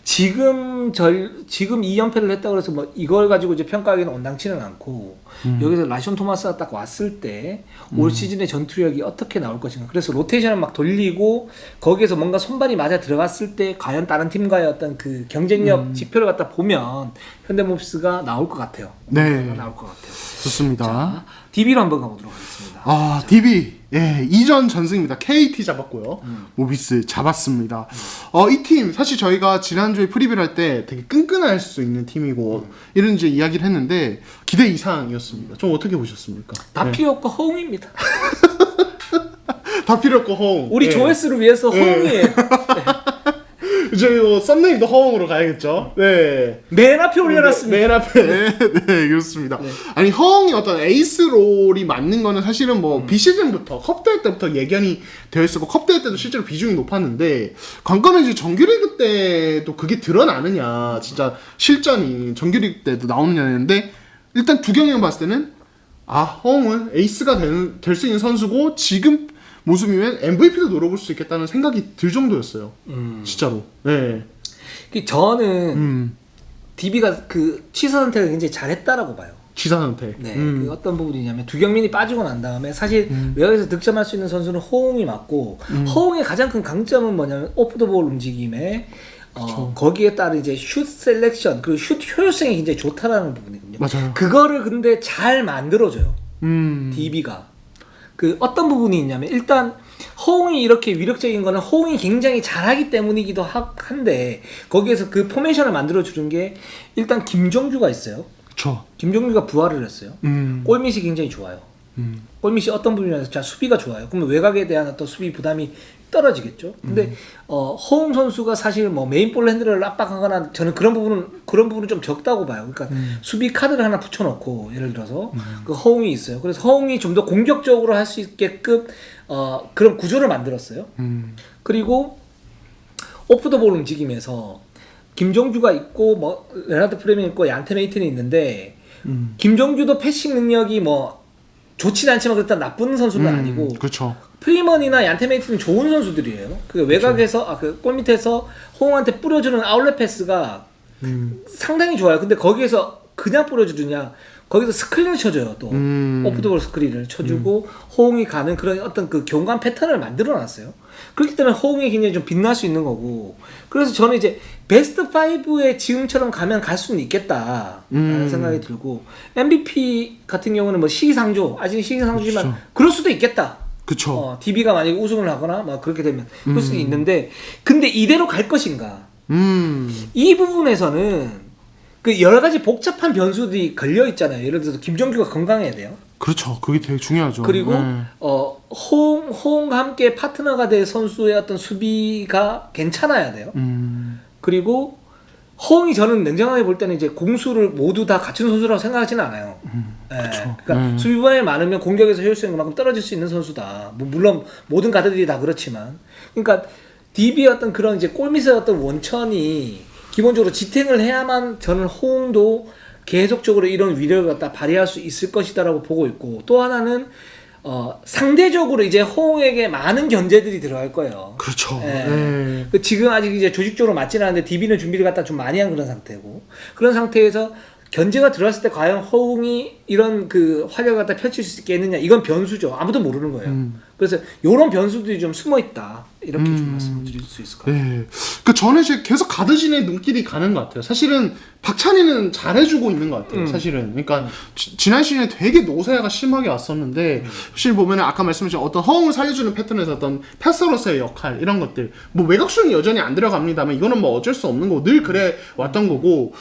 지금 2연패를 했다고 해서 뭐 이걸 가지고 이제 평가하기는 온당치는 않고 여기서 라시온 토마스가 딱 왔을 때 올 시즌의 전투력이 어떻게 나올 것인가. 그래서 로테이션을 막 돌리고 거기에서 뭔가 손발이 맞아 들어갔을 때 과연 다른 팀과의 어떤 그 경쟁력 지표를 갖다 보면 현대모비스가 나올 것 같아요. 네. 나올 것 같아요. 좋습니다. 자, DB로 한번 가보도록 하겠습니다. 아, DB. 예, 2전 전승입니다. KT 잡았고요. 모비스 잡았습니다. 이 팀 사실 저희가 지난주에 프리뷰를 할 때 되게 끈끈할 수 있는 팀이고 이런 이제 이야기를 했는데 기대 이상이었습니다. 좀 어떻게 보셨습니까? 다 필요 없고 허웅입니다. 다 필요 없고 허웅. 우리 예. 조회수를 위해서 허웅이에요. 이제 썸네일도 허웅으로 가야겠죠. 네. 맨 앞에 올려놨습니다. 맨 앞에. 네, 그렇습니다. 아니, 허웅이 어떤 에이스 롤이 맞는 거는 사실은 뭐 비시즌부터 컵대회 때부터 예견이 되어 있었고 컵대회 때도 실제로 비중이 높았는데 관건은 이제 정규리그 때도 그게 드러나느냐, 진짜 실전이 정규리그 때도 나오느냐인데 일단 두 경기만 봤을 때는 허웅은 에이스가 될 수 있는 선수고 지금 모습이면 MVP도 노려볼 수 있겠다는 생각이 들 정도였어요. 진짜로. 네. 저는 DB가 그 취사 선택을 굉장히 잘했다라고 봐요. 취사 선택. 네. 그 어떤 부분이냐면 두경민이 빠지고 난 다음에 사실 외곽에서 득점할 수 있는 선수는 호응이 맞고 호응의 가장 큰 강점은 뭐냐면 오프 더 볼 움직임에 거기에 따른 이제 슛 셀렉션 그리고 슛 효율성이 굉장히 좋다라는 부분이거든요. 맞아요. 그거를 근데 잘 만들어줘요. DB가. 그 어떤 부분이 있냐면 일단 호응이 이렇게 위력적인 거는 호응이 굉장히 잘하기 때문이기도 한데 거기에서 그 포메이션을 만들어 주는 게 일단 김종규가 있어요. 그쵸. 김종규가 부활을 했어요. 골밑이 굉장히 좋아요. 골밑이 어떤 부분이라서 자 수비가 좋아요. 그러면 외곽에 대한 어떤 수비 부담이 떨어지겠죠. 근데 허웅 선수가 사실 뭐 메인볼 핸들을 압박하거나 저는 그런 부분은 좀 적다고 봐요. 그러니까 수비 카드를 하나 붙여놓고 예를 들어서 그 허웅이 있어요. 그래서 허웅이 좀 더 공격적으로 할 수 있게끔 그런 구조를 만들었어요. 그리고 오프 더 볼 움직임에서 김종규가 있고 뭐 레나드 프레밍 있고 얀테 메이튼이 있는데 김종규도 패싱 능력이 뭐 좋진 않지만 그렇다 나쁜 선수는 아니고 그렇죠. 프리먼이나 얀테메이트는 좋은 선수들이에요. 그 외곽에서 그 골 밑에서 호응한테 뿌려주는 아웃렛 패스가 상당히 좋아요. 근데 거기에서 그냥 뿌려주느냐? 거기서 스크린을 쳐줘요. 또 오프더볼 스크린을 쳐주고 호응이 가는 그런 어떤 그 교감 패턴을 만들어놨어요. 그렇기 때문에 호응이 굉장히 좀 빛날 수 있는 거고. 그래서 저는 이제 베스트 5에 지금처럼 가면 갈 수는 있겠다라는 생각이 들고 MVP 같은 경우는 뭐 시기상조 아직 시기상조지만 그렇죠. 그럴 수도 있겠다. 그쵸. DB가 만약에 우승을 하거나 막 그렇게 되면 그럴 수도 있는데 근데 이대로 갈 것인가? 이 부분에서는 그 여러 가지 복잡한 변수들이 걸려 있잖아요. 예를 들어서 김종규가 건강해야 돼요. 그렇죠. 그게 되게 중요하죠. 그리고 호응과 함께 파트너가 될 선수의 어떤 수비가 괜찮아야 돼요. 그리고 호응이 저는 냉정하게 볼 때는 이제 공수를 모두 다 갖춘 선수라고 생각하지는 않아요. 그러니까 수비 부분이 많으면 공격에서 효율성이 그만큼 떨어질 수 있는 선수다. 뭐 물론 모든 가드들이 다 그렇지만, 그러니까 DB의 어떤 그런 이제 골밑의 어떤 원천이 기본적으로 지탱을 해야만 저는 호응도 계속적으로 이런 위력을 갖다 발휘할 수 있을 것이다라고 보고 있고 또 하나는 상대적으로 이제 호응에게 많은 견제들이 들어갈 거예요. 그렇죠. 예. 지금 아직 이제 조직적으로 맞지는 않는데 DB는 준비를 갖다 좀 많이 한 그런 상태고 그런 상태에서 견제가 들어왔을 때 과연 호응이 이런 그 활약을 갖다 펼칠 수 있겠느냐 이건 변수죠. 아무도 모르는 거예요. 그래서 이런 변수들이 좀 숨어 있다 이렇게 좀 말씀드릴 수 있을 것 같아요. 네. 그 저는 이제 계속 가드진의 눈길이 가는 것 같아요. 사실은 박찬희는 잘해주고 있는 것 같아요. 사실은. 그러니까 지난 시즌에 되게 노세가 심하게 왔었는데 사실 보면은 아까 말씀하신 어떤 허웅을 살려주는 패턴에서 어떤 패서로서의 역할 이런 것들 뭐 외곽슛은 여전히 안 들어갑니다만 이거는 뭐 어쩔 수 없는 거고 늘 그래 왔던 거고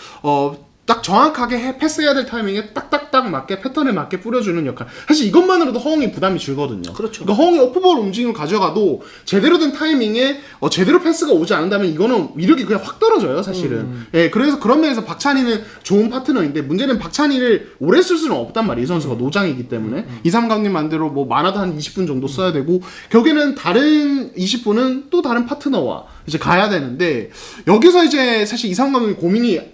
딱 정확하게 패스해야 될 타이밍에 딱딱딱 맞게 패턴에 맞게 뿌려주는 역할. 사실 이것만으로도 허웅이 부담이 줄거든요. 그렇죠. 그러니까 허웅이 오프볼 움직임을 가져가도 제대로 된 타이밍에 제대로 패스가 오지 않는다면 이거는 위력이 그냥 확 떨어져요, 사실은. 예, 그래서 그런 면에서 박찬희는 좋은 파트너인데 문제는 박찬희를 오래 쓸 수는 없단 말이에요. 이 선수가 노장이기 때문에. 이삼 감독님 만대로 뭐 많아도 한 20분 정도 써야 되고 결국에는 다른 20분은 또 다른 파트너와 이제 가야 되는데 여기서 이제 사실 이삼 감독님 고민이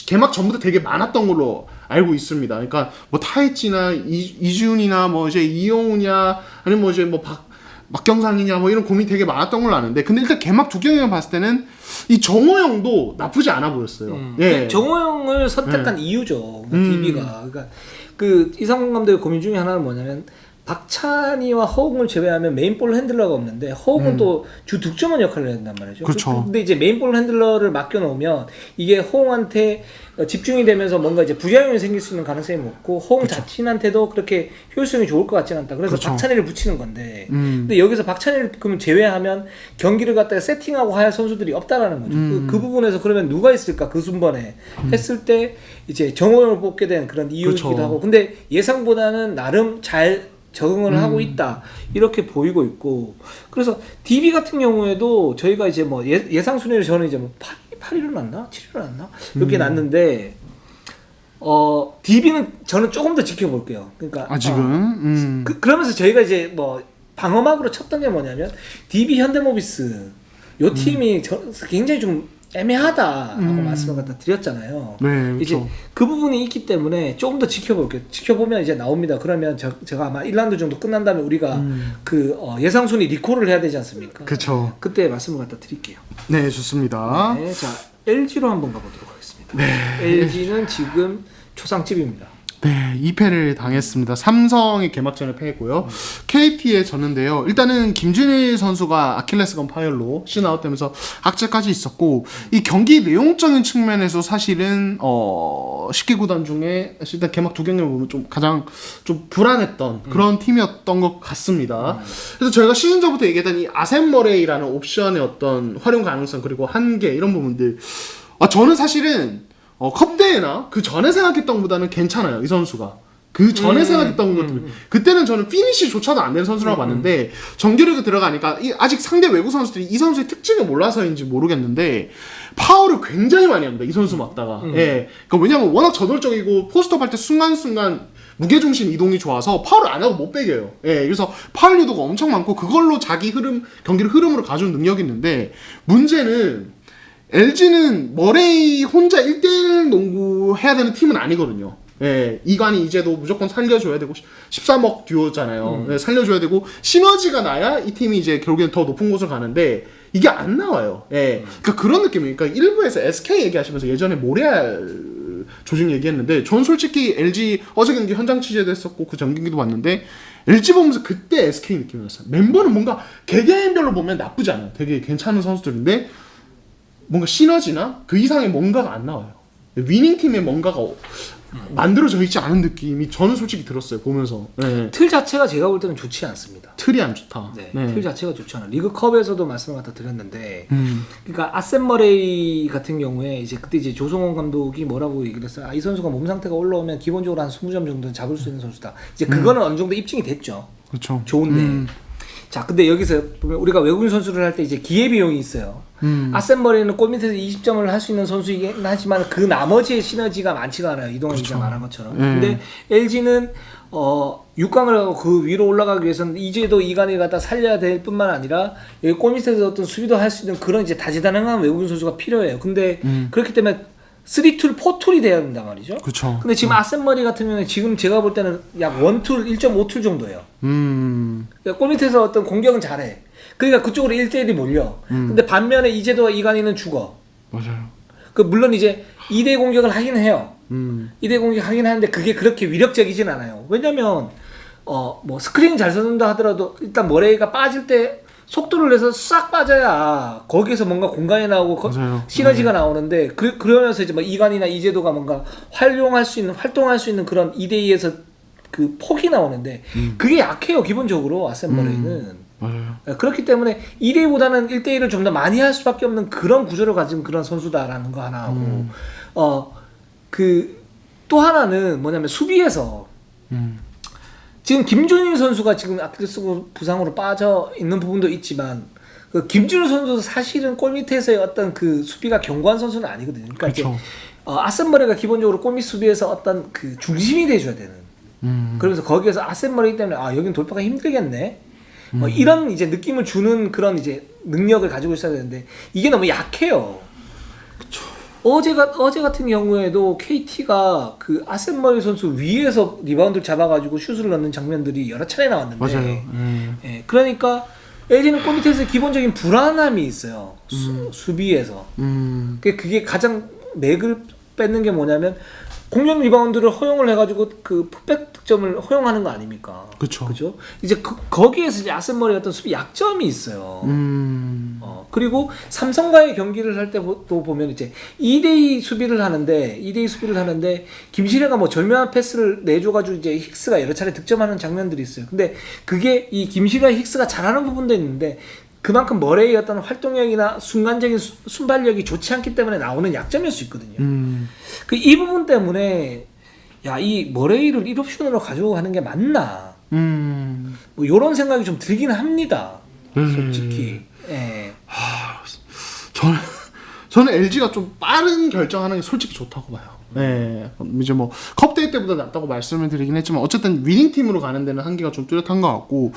개막 전부터 되게 많았던 걸로 알고 있습니다. 그러니까 뭐 타이치나 이준이나 뭐 이제 이용우냐 아니면 뭐 이제 뭐 막경상이냐 뭐 이런 고민이 되게 많았던 걸로 아는데 근데 일단 개막 두 경기만 봤을 때는 이 정호영도 나쁘지 않아 보였어요. 예. 정호영을 선택한 이유죠. DB가 그러니까 그 이상훈 감독의 고민 중에 하나는 뭐냐면 박찬희와 허웅을 제외하면 메인볼 핸들러가 없는데 허웅은 또 주 득점원 역할을 해야 된단 말이죠. 그렇죠. 근데 이제 메인볼 핸들러를 맡겨놓으면 이게 허웅한테 집중이 되면서 뭔가 이제 부작용이 생길 수 있는 가능성이 높고 허웅 자신한테도 그렇게 효율성이 좋을 것 같지는 않다. 그래서 그렇죠. 박찬희를 붙이는 건데 근데 여기서 박찬희를 그러면 제외하면 경기를 갖다가 세팅하고 할 선수들이 없다라는 거죠. 그 부분에서 그러면 누가 있을까 그 순번에 했을 때 이제 정호영을 뽑게 된 그런 이유이기도 그렇죠. 하고 근데 예상보다는 나름 잘 적응을 하고 있다 이렇게 보이고 있고 그래서 DB 같은 경우에도 저희가 이제 뭐 예상 순위를 저는 이제 뭐 8위로 났나 7위로 났나 이렇게 났는데 DB는 저는 조금 더 지켜볼게요. 그러니까 지금 그러면서 저희가 이제 뭐 방어막으로 쳤던 게 뭐냐면 DB 현대모비스 요 팀이 굉장히 좀 애매하다라고 말씀을 갖다 드렸잖아요. 네, 이제 그렇죠. 그 부분이 있기 때문에 조금 더 지켜볼게요. 지켜보면 이제 나옵니다. 그러면 제가 아마 1라운드 정도 끝난 다음에 우리가 그 예상 순위 리콜을 해야 되지 않습니까? 그렇죠. 그때 말씀을 갖다 드릴게요. 네, 좋습니다. 네, 자 LG로 한번 가보도록 하겠습니다. LG는 지금 초상집입니다. 네, 2패를 당했습니다. 삼성이 개막전에 패했고요. KT에 졌는데요. 일단은 김준일 선수가 아킬레스건 파열로 씬아웃되면서 악재까지 있었고 이 경기 내용적인 측면에서 사실은 10개 구단 중에 일단 개막 두 경기를 보면 좀 가장 좀 불안했던 그런 팀이었던 것 같습니다. 그래서 저희가 시즌 전부터 얘기했던 이 아셈 머레이라는 옵션의 어떤 활용 가능성 그리고 한계 이런 부분들 저는 사실은 컵대회나 그 전에 생각했던 것보다는 괜찮아요. 이 선수가. 그 전에 생각했던 것들. 그때는 저는 피니시조차도 안 되는 선수라고 봤는데 정규리그 들어가니까 아직 상대 외국 선수들이 이 선수의 특징을 몰라서인지 모르겠는데 파울을 굉장히 많이 합니다. 이 선수 맞다가. 예. 그러니까 왜냐면 워낙 저돌적이고 포스트업 할 때 순간순간 무게중심 이동이 좋아서 파울을 안 하고 못 빼겨요. 예. 그래서 파울 유도가 엄청 많고 그걸로 자기 경기를 흐름으로 가져온 능력이 있는데 문제는 LG는 머레이 혼자 1대1 농구 해야 되는 팀은 아니거든요. 예, 이관이 이제도 무조건 살려줘야 되고 13억 듀오잖아요. 예, 살려줘야 되고 시너지가 나야 이 팀이 이제 결국엔 더 높은 곳을 가는데 이게 안 나와요. 예, 그러니까 그런 느낌이에요. 그러니까 일부에서 SK 얘기하시면서 예전에 모래알 조직 얘기했는데 전 솔직히 LG 어제 경기 현장 취재도 했었고 그 전 경기도 봤는데 LG 보면서 그때 SK 느낌이었어요. 멤버는 뭔가 개개인별로 보면 나쁘지 않아요. 되게 괜찮은 선수들인데 뭔가 시너지나 그 이상의 뭔가가 안 나와요. 위닝팀의 뭔가가 만들어져 있지 않은 느낌이 저는 솔직히 들었어요. 보면서. 네. 틀 자체가 제가 볼 때는 좋지 않습니다. 틀이 안 좋다. 네, 네. 틀 자체가 좋지 않아. 리그컵에서도 말씀을 갖다 드렸는데, 그러니까 아셈 머레이 같은 경우에 이제 그때 이제 조성원 감독이 뭐라고 얘기를 했어요. 이 선수가 몸 상태가 올라오면 기본적으로 한 20점 정도는 잡을 수 있는 선수다. 이제 그거는 어느 정도 입증이 됐죠. 그렇죠. 좋은데. 자, 근데 여기서 보면 우리가 외국인 선수를 할 때 이제 기회 비용이 있어요. 아셈 머레이는 골 밑에서 20점을 할 수 있는 선수이긴 하지만 그 나머지의 시너지가 많지가 않아요. 이동환 기자 말한 것처럼. 근데 LG는 6강을 하고 그 위로 올라가기 위해서는 이제도 이관을 갖다 살려야 될 뿐만 아니라 여기 골 밑에서 어떤 수비도 할 수 있는 그런 이제 다재다능한 외국인 선수가 필요해요. 근데 그렇기 때문에 3툴, 4툴이 돼야 된단 말이죠. 그렇죠. 근데 지금 아셈 머레이 같은 경우는 지금 제가 볼 때는 약 1툴, 1.5툴 정도예요. 그러니까 골 밑에서 어떤 공격은 잘해. 그러니까 그쪽으로 1대1이 몰려. 근데 반면에 이제도와 이관이는 죽어. 맞아요. 그 물론 이제 2대 공격을 하긴 해요. 2대 공격 하긴 하는데 그게 그렇게 위력적이진 않아요. 왜냐면 뭐 스크린 잘 쓰는다 하더라도 일단 머레이가 빠질 때 속도를 내서 싹 빠져야 거기에서 뭔가 공간이 나오고 시너지가 나오는데 그러면서 이제 뭐 이관이나 이제도가 뭔가 활동할 수 있는 그런 2대2에서 그 폭이 나오는데 그게 약해요. 기본적으로 아셈 머레이는. 맞아요. 그렇기 때문에 2대2보다는 1대1을 좀 더 많이 할 수밖에 없는 그런 구조를 가진 그런 선수다라는 거 하나 하고 그 또 하나는 뭐냐면 수비에서 지금 김준일 선수가 지금 아킬레스 부상으로 빠져 있는 부분도 있지만 그 김준일 선수도 사실은 골 밑에서의 어떤 그 수비가 견고한 선수는 아니거든요. 그러니까 그렇죠. 아셈 머레이가 기본적으로 골 밑 수비에서 어떤 그 중심이 돼줘야 되는. 그러면서 거기에서 아셈 머레이 때문에 여긴 돌파가 힘들겠네. 이런 이제 느낌을 주는 그런 이제 능력을 가지고 있어야 되는데 이게 너무 약해요. 그쵸. 어제 같은 경우에도 KT가 그 아셈 머레이 선수 위에서 리바운드를 잡아가지고 슛을 넣는 장면들이 여러 차례 나왔는데, 맞아요. 예, 그러니까 LG는 골 밑에서 기본적인 불안함이 있어요. 수비에서. 그게 가장 맥을 뺏는 게 뭐냐면 공격 리바운드를 허용을 해가지고 그 풋백 득점을 허용하는 거 아닙니까? 그쵸. 그죠? 이제 거기에서 이제 아센머리 같은 수비 약점이 있어요. 그리고 삼성과의 경기를 할 때도 보면 이제 2대2 수비를 하는데 김시래가 뭐 절묘한 패스를 내줘가지고 이제 힉스가 여러 차례 득점하는 장면들이 있어요. 근데 그게 이 김시래와 힉스가 잘하는 부분도 있는데 그만큼 머레이의 어떤 활동력이나 순간적인 순발력이 좋지 않기 때문에 나오는 약점일 수 있거든요. 이 부분 때문에 야, 이 머레이를 1옵션으로 가지고 가는 게 맞나? 뭐 이런 생각이 좀 들긴 합니다. 솔직히. 예. 저는 LG가 좀 빠른 결정하는 게 솔직히 좋다고 봐요. 네, 이제 뭐 컵데이 때보다 낫다고 말씀을 드리긴 했지만 어쨌든 위닝 팀으로 가는 데는 한계가 좀 뚜렷한 것 같고,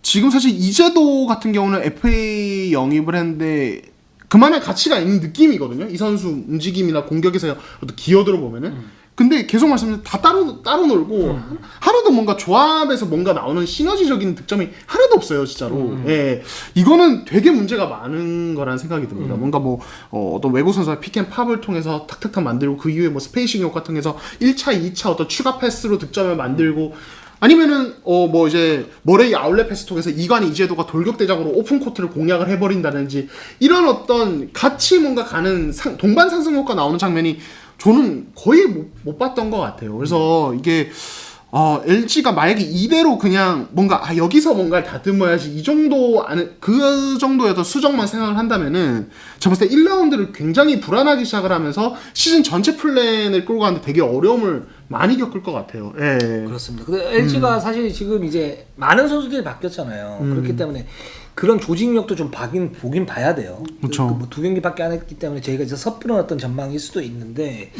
지금 사실 이재도 같은 경우는 FA 영입을 했는데 그만한 가치가 있는 느낌이거든요. 이 선수 움직임이나 공격에서 어떤 기여들어 보면은. 근데 계속 말씀드린 다 따로 놀고 하나도 뭔가 조합에서 뭔가 나오는 시너지적인 득점이 하나도 없어요, 진짜로. 예, 이거는 되게 문제가 많은 거라는 생각이 듭니다. 뭔가 뭐 어떤 외국 선수가 픽앤팝을 통해서 탁탁탁 만들고 그 이후에 뭐 스페이싱 효과 통해서 1차, 2차 어떤 추가 패스로 득점을 만들고. 아니면은 뭐 이제 머레이 아울렛 패스 통해서 이관희 이재도가 돌격대장으로 오픈 코트를 공략을 해버린다든지 이런 어떤 같이 뭔가 가는 동반 상승 효과 나오는 장면이 저는 거의 못 봤던 것 같아요. 그래서 이게 LG가 만약에 이대로 그냥 뭔가 여기서 뭔가를 다듬어야지 이 정도 그 정도의 어떤 수정만 생각을 한다면은 제가 봤을 때 1라운드를 굉장히 불안하게 시작을 하면서 시즌 전체 플랜을 끌고 가는데 되게 어려움을 많이 겪을 것 같아요. 예. 그렇습니다. 근데 LG가 사실 지금 이제 많은 선수들이 바뀌었잖아요. 그렇기 때문에 그런 조직력도 좀 보긴 봐야 돼요. 그렇죠. 뭐 2경기밖에 안 했기 때문에 저희가 이제 섣부른 어떤 전망일 수도 있는데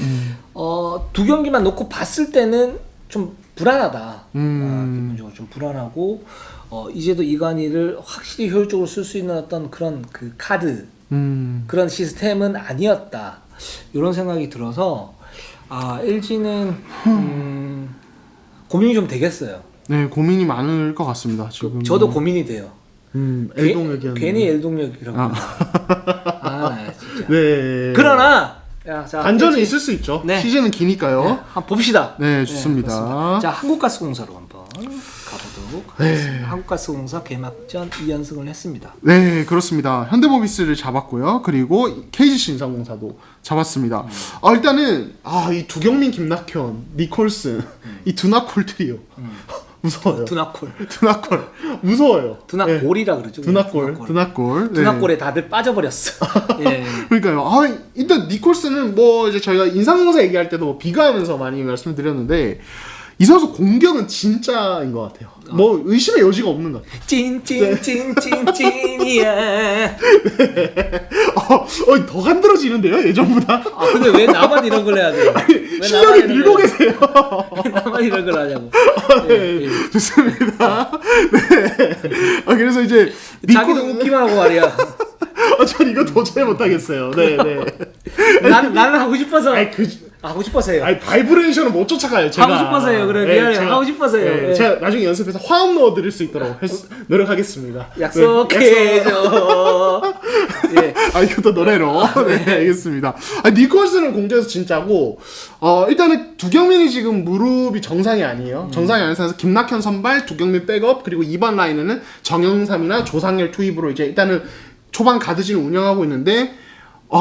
2경기만 놓고 봤을 때는 좀 불안하다. 기본적으로 좀 불안하고 이제도 이관희를 확실히 효율적으로 쓸 수 있는 어떤 그런 그 카드 그런 시스템은 아니었다. 이런 생각이 들어서 LG는 고민이 좀 되겠어요. 네, 고민이 많을 것 같습니다. 지금 저도 고민이 돼요. L동력이었는데 괜히 L동력이라고. 진짜. 네. 그러나 자, 반전은 있을 수 있죠. 네. 시즌은 기니까요. 네, 한번 봅시다. 네, 좋습니다. 자, 한국가스공사로 한번 가보도록 하겠습니다. 한국가스공사 개막전 2연승을 했습니다. 네, 그렇습니다. 현대모비스를 잡았고요. 그리고 KGC 인삼공사도 잡았습니다. 일단은 이 두경민, 김낙현, 니콜슨 이 두나콜 트리오 무서워요. 두나콜 무서워요. 두나골이라 그러죠. 두나골. 네. 두나골에 다들 빠져버렸어. 예. 그러니까요. 일단 니콜슨은 뭐 이제 저희가 인상공사 얘기할 때도 비교하면서 많이 말씀드렸는데 이 선수 공격은 진짜인 것 같아요. 뭐 의심의 여지가 없는 것 같아요. 찐이야. 더 간드러지는데요, 예전보다. 근데 왜 나만 이런 걸 해야 돼요? 실력이 늘고 계세요. 왜 나만 이런 걸 하냐고. 네, 좋습니다. 네. 그래서 이제 자기도 웃기만 하고 말이야. 전 이거 도저히 못하겠어요. 네. 나는 하고 싶어서. 하고 싶어서요. 바이브레이션을 못 쫓아가요. 제가. 하고 싶어서요. 그래 미안해요. 하고 싶어서요. 네. 제가 나중에 연습해서 화음 넣어드릴 수 있도록 노력하겠습니다. 약속해줘. 예. 이것도 노래로. 네, 알겠습니다. 니콜슨은 공격에서 진짜고, 일단은 두경민이 지금 무릎이 정상이 아니에요. 정상이 아닌 상태에서 김낙현 선발, 두경민 백업, 그리고 2번 라인에는 정영삼이나 조상열 투입으로 이제 일단은 초반 가드진을 운영하고 있는데,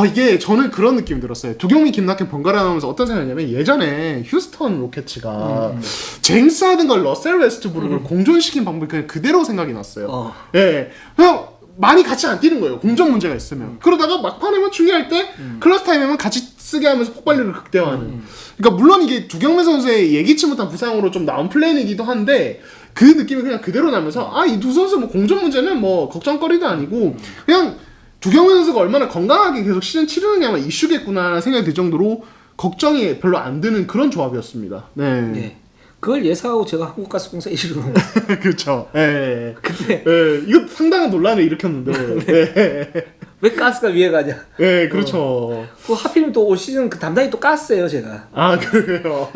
이게 저는 그런 느낌이 들었어요. 두경민, 김낙현 번갈아 나오면서 어떤 생각이냐면 예전에 휴스턴 로켓츠가 제임스 하든과 러셀 웨스트브룩을 공존시킨 방법이 그냥 그대로 생각이 났어요. 예, 그냥 많이 같이 안 뛰는 거예요. 공정 문제가 있으면. 그러다가 막판에만 중요할 때 클러치 타임에만 같이 쓰게 하면서 폭발력을 극대화하는. 그러니까 물론 이게 두경민 선수의 예기치 못한 부상으로 좀 나온 플랜이기도 한데 그 느낌이 그냥 그대로 나면서 이 두 선수 뭐 공정 문제는 뭐 걱정거리도 아니고 그냥 두경민 선수가 얼마나 건강하게 계속 시즌 치르느냐만 이슈겠구나 생각이 들 정도로 걱정이 별로 안 드는 그런 조합이었습니다. 네. 그걸 예상하고 제가 한국가스공사 1위로 넣은 거예요. 그렇죠. 예. 근데 이거 상당한 논란을 일으켰는데. 왜 가스가 위에 가냐? 네, 그렇죠. 하필이면 또 올 시즌 그 담당이 또 가스예요, 제가. 그래요.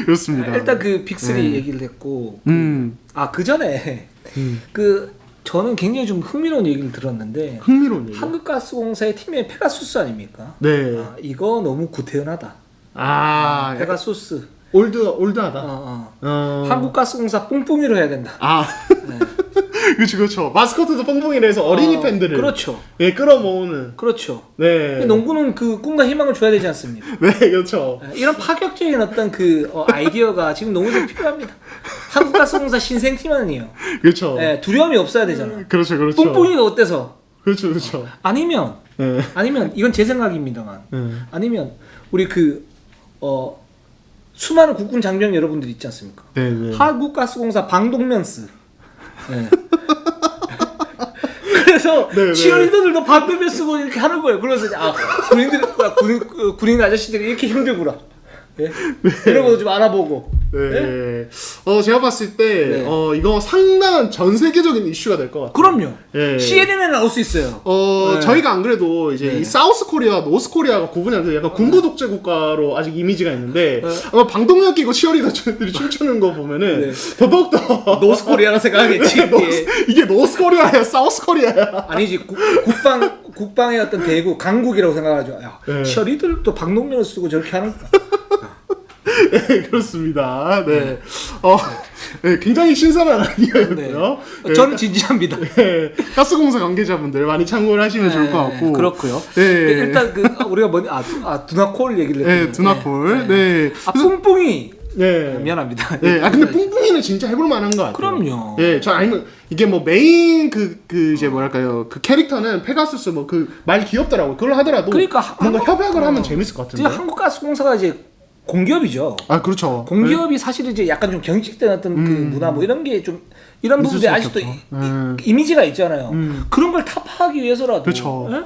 그렇습니다. 일단 그 빅3 얘기를 했고, 그 전에 그 저는 굉장히 좀 흥미로운 얘기를 들었는데 흥미로운 얘기. 한국가스공사의 팀의 페가수스 아닙니까? 네. 아, 이거 너무 구태연하다. 아, 페가수스. 올드하다. 한국가스공사 뿡뿡이로 해야 된다. 아, 네. 그렇죠. 마스코트도 뻥뻥이라 해서 어린이 팬들을 그렇죠. 예, 끌어모으는. 그렇죠. 네. 농구는 그 꿈과 희망을 줘야 되지 않습니까? 네, 그렇죠. 이런 파격적인 어떤 그 아이디어가 지금 농구에 필요합니다. 한국가스공사 신생팀은요. 그렇죠. 네, 두려움이 없어야 되잖아. 그렇죠, 그렇죠. 뿡뿡이가 어때서? 그렇죠, 그렇죠. 아니면 네. 이건 제 생각입니다만 네. 아니면 우리 수많은 국군 장병 여러분들 있지 않습니까? 네, 네. 한국가스공사 방독면스. 네. 그래서 네, 치어리더들도 방독면 쓰고 이렇게 하는 거예요. 그래서 군인 아저씨들이 이렇게 힘들구나. 네? 이런 것도 좀 알아보고. 네. 제가 봤을 때 네. 이거 상당한 전 세계적인 이슈가 될 것 같아요. 그럼요. 네. CNN에 나올 수 있어요. 네. 저희가 안 그래도 이제 네. 이 사우스 코리아, 노스 코리아가 구분이 안 돼서 약간 군부 독재 국가로 아직 이미지가 있는데 네. 아마 방독면 끼고 치어리더들이 춤추는 거 보면은 네. 더더욱더 노스코리아라 생각하겠지. 이게 노스 코리아야, 사우스 코리아야. 아니지 국방의 어떤 대국 강국이라고 생각하죠. 야, 네. 치어리더도 방독면을 쓰고 저렇게 하는 거야. 네, 그렇습니다. 네. 네, 굉장히 신선한 아이디어였고요. 네. 저는 진지합니다. 네, 가스공사 관계자분들 많이 참고를 하시면 좋을 것 같고. 그렇고요. 네. 일단 우리가 두나콜 얘기를 네, 했거든요. 두나콜. 네. 뿡뿡이. 네. 미안합니다. 네. 근데 뿡뿡이는 진짜 해볼 만한 것 같아요. 그럼요. 네, 저 아니면 이게 뭐 메인 이제 뭐랄까요, 그 캐릭터는 페가수스 뭐 그 말 귀엽더라고. 그걸 하더라도 그러니까 뭔가 협약을 하면 재밌을 것 같은데. 지금 한국가스공사가 이제 공기업이죠. 아, 그렇죠. 공기업이 사실 이제 약간 좀 경직된 어떤 그 문화 뭐 이런 게 좀 이런 있을 부분들이 수밖에 아직도 없죠. 이미지가 있잖아요. 그런 걸 타파하기 위해서라도 그렇죠. 예?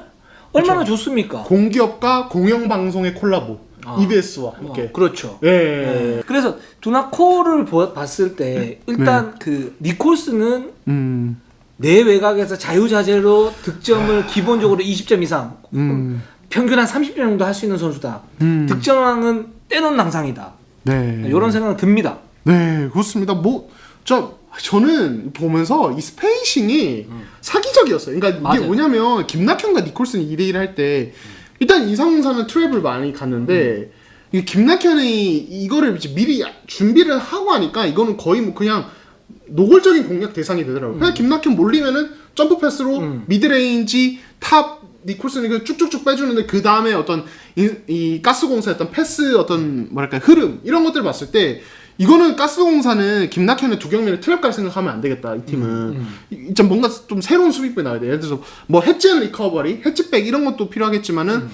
얼마나 좋습니까? 공기업과 공영방송의 콜라보. EBS와 함께. 그렇죠. 네. 그래서 두나코를 봤을 때 일단 그 니콜스는 내 외곽에서 자유자재로 득점을 기본적으로 20점 이상 평균 한 30점 정도 할 수 있는 선수다. 득점왕은 떼놓은 낭상이다. 네. 이런 생각은 듭니다. 네, 그렇습니다. 저는 보면서 이 스페이싱이 사기적이었어요. 그러니까 이게 맞아요. 뭐냐면 김낙현과 니콜슨이 2대1 할 때 일단 이상훈사는 트랩을 많이 갔는데 이 김낙현이 이거를 이제 미리 준비를 하고 하니까 이거는 거의 뭐 그냥 노골적인 공략 대상이 되더라고요. 그냥 김낙현 몰리면은 점프 패스로 미드레인지 탑 니콜슨이 그 쭉쭉쭉 빼주는데 그 다음에 어떤 이 가스공사의 어떤 패스 어떤 뭐랄까 흐름 이런 것들 봤을 때 이거는 가스공사는 김낙현의 두경민의 트랩까지 생각하면 안 되겠다. 이 팀은 진짜 뭔가 좀 새로운 수비법이 나와야 돼. 예를 들어서 뭐 해치 리커버리, 해치백 이런 것도 필요하겠지만은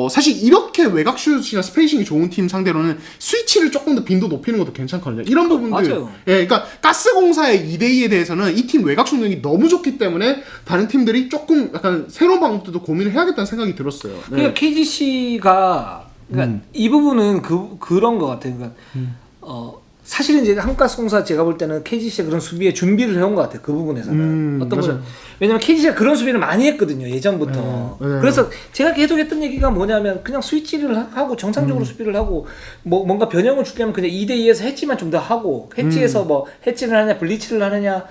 사실 이렇게 외곽 슛이나 스페이싱이 좋은 팀 상대로는 스위치를 조금 더 빈도 높이는 것도 괜찮거든요. 이런 부분들. 맞아요. 예, 그러니까 가스공사의 2대2에 대해서는 이 팀 외곽 슛 능력이 너무 좋기 때문에 다른 팀들이 조금 약간 새로운 방법들도 고민을 해야겠다는 생각이 들었어요. 네. 그러니까 KGC가 이 부분은 그런 것 같아요. 그러니까 사실은 이제 한국가스공사 제가 볼 때는 KGC가 그런 수비에 준비를 해온 것 같아요. 그 부분에서는 어떤 맞아요. 거는 왜냐면 KGC가 그런 수비를 많이 했거든요. 예전부터. 네. 그래서 제가 계속 했던 얘기가 뭐냐면 그냥 스위치를 하고 정상적으로 수비를 하고 뭔가 변형을 주려면 그냥 2대2에서 해치만 좀 더 하고 해치에서 뭐 해치를 하느냐 블리치를 하느냐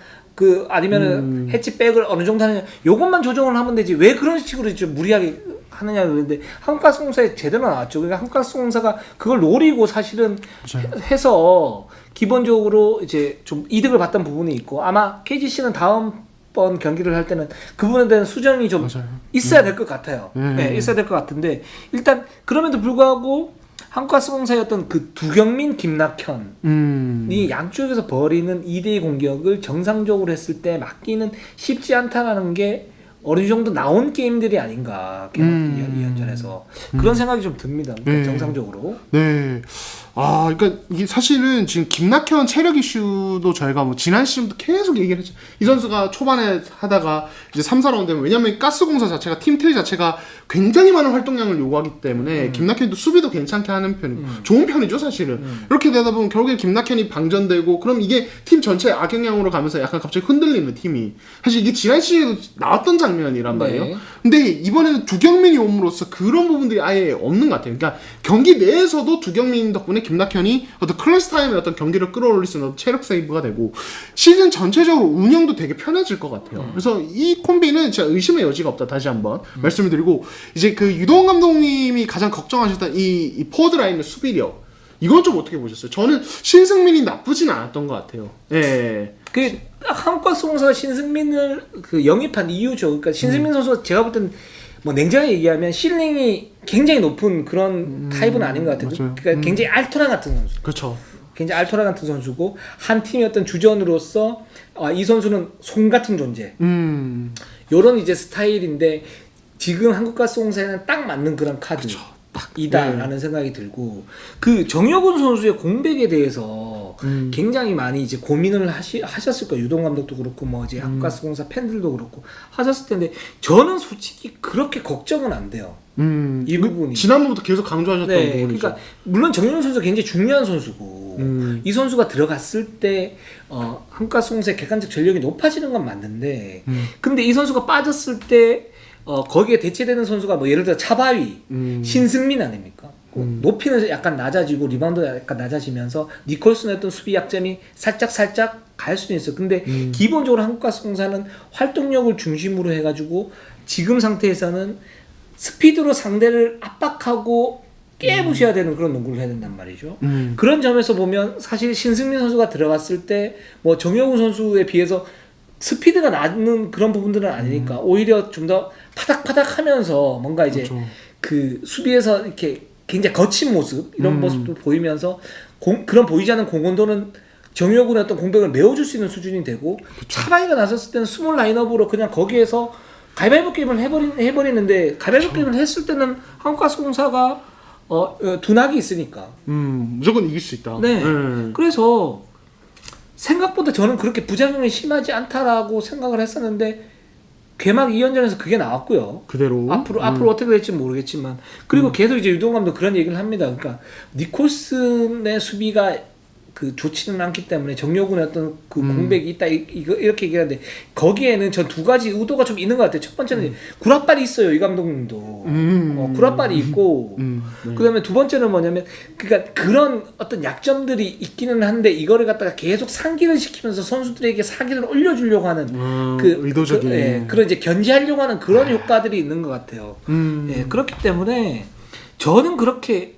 아니면은 해치백을 어느 정도 하느냐 요것만 조정을 하면 되지 왜 그런 식으로 좀 무리하게 하느냐 그런데 한국가스공사에 제대로 나왔죠. 그러니까 한국가스공사가 그걸 노리고 사실은 해서 기본적으로 이제 좀 이득을 봤던 부분이 있고 아마 KGC는 다음번 경기를 할 때는 그 부분에 대한 수정이 좀 맞아요. 있어야 될 것 같아요. 네, 있어야 될 것 같은데 일단 그럼에도 불구하고 한국가스공사의 어떤 그 두경민, 김낙현이 양쪽에서 벌이는 2대2 공격을 정상적으로 했을 때 막기는 쉽지 않다라는 게 어느 정도 나온 게임들이 아닌가 개막 2연전에서 그런 생각이 좀 듭니다. 네. 정상적으로. 네. 그러니까 이게 사실은 지금 김낙현 체력 이슈도 저희가 뭐 지난 시즌부터 계속 얘기를 했죠. 이 선수가 초반에 하다가 이제 3, 4라운드 되면 왜냐면 가스공사 자체가 팀 트리 자체가 굉장히 많은 활동량을 요구하기 때문에 김낙현도 수비도 괜찮게 하는 편이고 좋은 편이죠 사실은. 이렇게 되다 보면 결국에 김낙현이 방전되고 그럼 이게 팀 전체의 악영향으로 가면서 약간 갑자기 흔들리는 팀이 사실 이게 지난 시즌에도 나왔던 장면이란 말이에요. 네. 근데 이번에는 두경민이 옴으로써 그런 부분들이 아예 없는 것 같아요. 그러니까 경기 내에서도 두경민 덕분에 김낙현이 어떤 클래스 타임의 어떤 경기를 끌어올릴 수 있는 체력 세이브가 되고 시즌 전체적으로 운영도 되게 편해질 것 같아요. 그래서 이 콤비는 진짜 의심의 여지가 없다. 다시 한번 말씀을 드리고 이제 그 유동훈 감독님이 가장 걱정하셨던 이 포워드 라인의 수비력 이건 좀 어떻게 보셨어요? 저는 신승민이 나쁘진 않았던 것 같아요. 예. 그 한국가스공사가 신승민을 그 영입한 이유죠. 그러니까 신승민 선수가 제가 볼 땐 뭐 냉정하게 얘기하면 실링이 굉장히 높은 그런 타입은 아닌 것 같아요. 맞아요. 그러니까 굉장히 알토란 같은 선수. 그렇죠. 굉장히 알토란 같은 선수고 한 팀의 어떤 주전으로서 이 선수는 송 같은 존재. 요런 이제 스타일인데 지금 한국가스공사에는 딱 맞는 그런 카드. 이다라는 생각이 들고 그 정혁훈 선수의 공백에 대해서 굉장히 많이 이제 고민을 하셨을 거예요. 유동 감독도 그렇고 뭐 이제 한국가스공사 팬들도 그렇고 하셨을 텐데 저는 솔직히 그렇게 걱정은 안 돼요. 이 부분이 지난번부터 계속 강조하셨던 네, 부분이죠. 그러니까 물론 정혁훈 선수가 굉장히 중요한 선수고 이 선수가 들어갔을 때 한국가스공사의 객관적 전력이 높아지는 건 맞는데 근데 이 선수가 빠졌을 때 거기에 대체되는 선수가 뭐 예를 들어 차바위, 신승민 아닙니까? 높이는 약간 낮아지고 리바운드가 약간 낮아지면서 니콜슨의 어떤 수비 약점이 살짝 갈 수는 있어. 근데 기본적으로 한국가스공사는 활동력을 중심으로 해가지고 지금 상태에서는 스피드로 상대를 압박하고 깨부셔야 되는 그런 농구를 해야 된단 말이죠. 그런 점에서 보면 사실 신승민 선수가 들어갔을 때 뭐 정혁훈 선수에 비해서 스피드가 낮은 그런 부분들은 아니니까 오히려 좀 더 파닥파닥하면서 뭔가 이제 그렇죠. 그 수비에서 이렇게 굉장히 거친 모습 이런 모습도 보이면서 그런 보이지 않는 공헌도는 정혁훈의 어떤 공백을 메워줄 수 있는 수준이 되고 차라이가 나섰을 때는 스몰 라인업으로 그냥 거기에서 가위바위보 게임을 해버리는데 가위바위보 게임을 했을 때는 한국가스공사가 둔학이 있으니까 무조건 이길 수 있다. 네. 그래서 생각보다 저는 그렇게 부작용이 심하지 않다라고 생각을 했었는데 개막 2연전에서 그게 나왔고요. 그대로 앞으로 어떻게 될지 모르겠지만 그리고 계속 이제 유동 감독 그런 얘기를 합니다. 그러니까 니콜슨의 수비가 그 좋지는 않기 때문에 정혁훈의 어떤 그 공백이 있다 이렇게 얘기하는데 거기에는 전 두 가지 의도가 좀 있는 것 같아요. 첫 번째는 구라빨이 있어요. 이 감독님도 구라빨이 있고 네. 그다음에 두 번째는 뭐냐면 그러니까 그런 어떤 약점들이 있기는 한데 이거를 갖다가 계속 상기를 시키면서 선수들에게 사기를 올려주려고 하는 그 의도적인 그런 이제 견제하려고 하는 그런 효과들이 있는 것 같아요. 예, 그렇기 때문에 저는 그렇게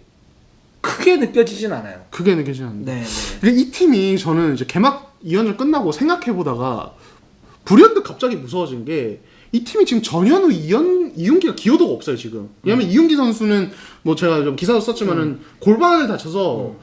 크게 느껴지진 않아요. 크게 느껴지지 않는다. 네. 이 팀이 저는 이제 개막 2연전 끝나고 생각해보다가 불현듯 갑자기 무서워진 게 이 팀이 지금 전현우 이윤기가 기여도가 없어요 지금. 왜냐면 이윤기 선수는 뭐 제가 좀 기사도 썼지만은 골반을 다쳐서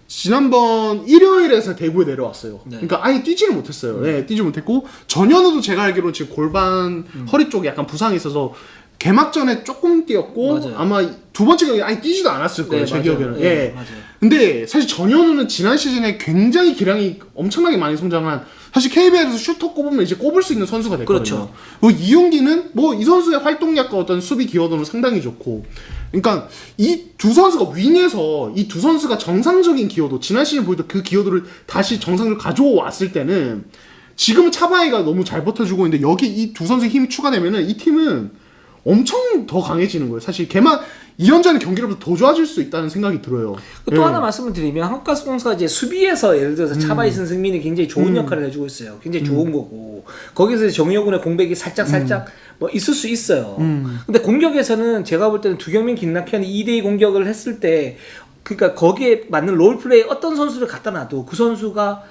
지난번 일요일에서 대구에 내려왔어요. 네. 그러니까 아예 뛰지를 못했어요. 네, 뛰지 못했고 전현우도 제가 알기로는 지금 골반 허리 쪽에 약간 부상이 있어서 개막전에 조금 뛰었고 맞아요. 아마 두 번째 경기 아예 뛰지도 않았을 거예요. 네, 제 맞아요. 기억에는. 네, 예. 맞아요. 근데 사실 전현우는 지난 시즌에 굉장히 기량이 엄청나게 많이 성장한 사실 KBL에서 슈터 꼽으면 이제 꼽을 수 있는 선수가 됐거든요. 그렇죠. 그리고 이윤기는 뭐 이 선수의 활동량과 어떤 수비 기여도는 상당히 좋고 그러니까 이 두 선수가 윙에서 이 두 선수가 정상적인 기여도 지난 시즌 보이던 그 기여도를 다시 정상적으로 가져왔을 때는 지금은 차바이가 너무 잘 버텨주고 있는데 여기 이 두 선수의 힘이 추가되면은 이 팀은 엄청 더 강해지는 거예요. 사실 개막 2연전의 경기력도 더 좋아질 수 있다는 생각이 들어요. 또 하나 말씀을 드리면 한국가스공사가 이제 수비에서 예를 들어서 차바이 승민이 굉장히 좋은 역할을 해주고 있어요. 굉장히 좋은 거고 거기서 정혁훈의 공백이 살짝 뭐 있을 수 있어요. 근데 공격에서는 제가 볼 때는 두경민, 김낙현이 2대2 공격을 했을 때 그러니까 거기에 맞는 롤플레이 어떤 선수를 갖다 놔도 그 선수가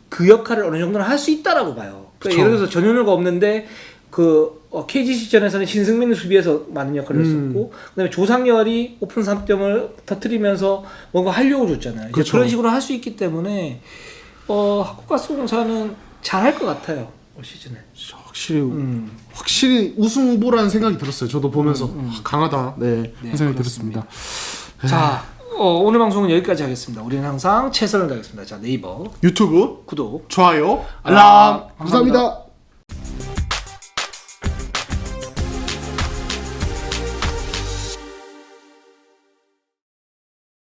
그 역할을 어느 정도는 할 수 있다라고 봐요. 그러니까 예를 들어서 전현우가 없는데 그 KGC전에서는 신승민 수비에서 많은 역할을 했었고 그다음에 조상열이 오픈 3점을 터뜨리면서 뭔가 하려고 줬잖아요. 그렇죠. 그런 식으로 할 수 있기 때문에 한국가스공사는 잘할 것 같아요. 올 시즌에. 확실히 우승 후보라는 생각이 들었어요. 저도 보면서 강하다. 네, 그 생각이 들었습니다. 자, 오늘 방송은 여기까지 하겠습니다. 우리는 항상 최선을 다하겠습니다. 자, 네이버 유튜브 구독 좋아요 알람. 감사합니다.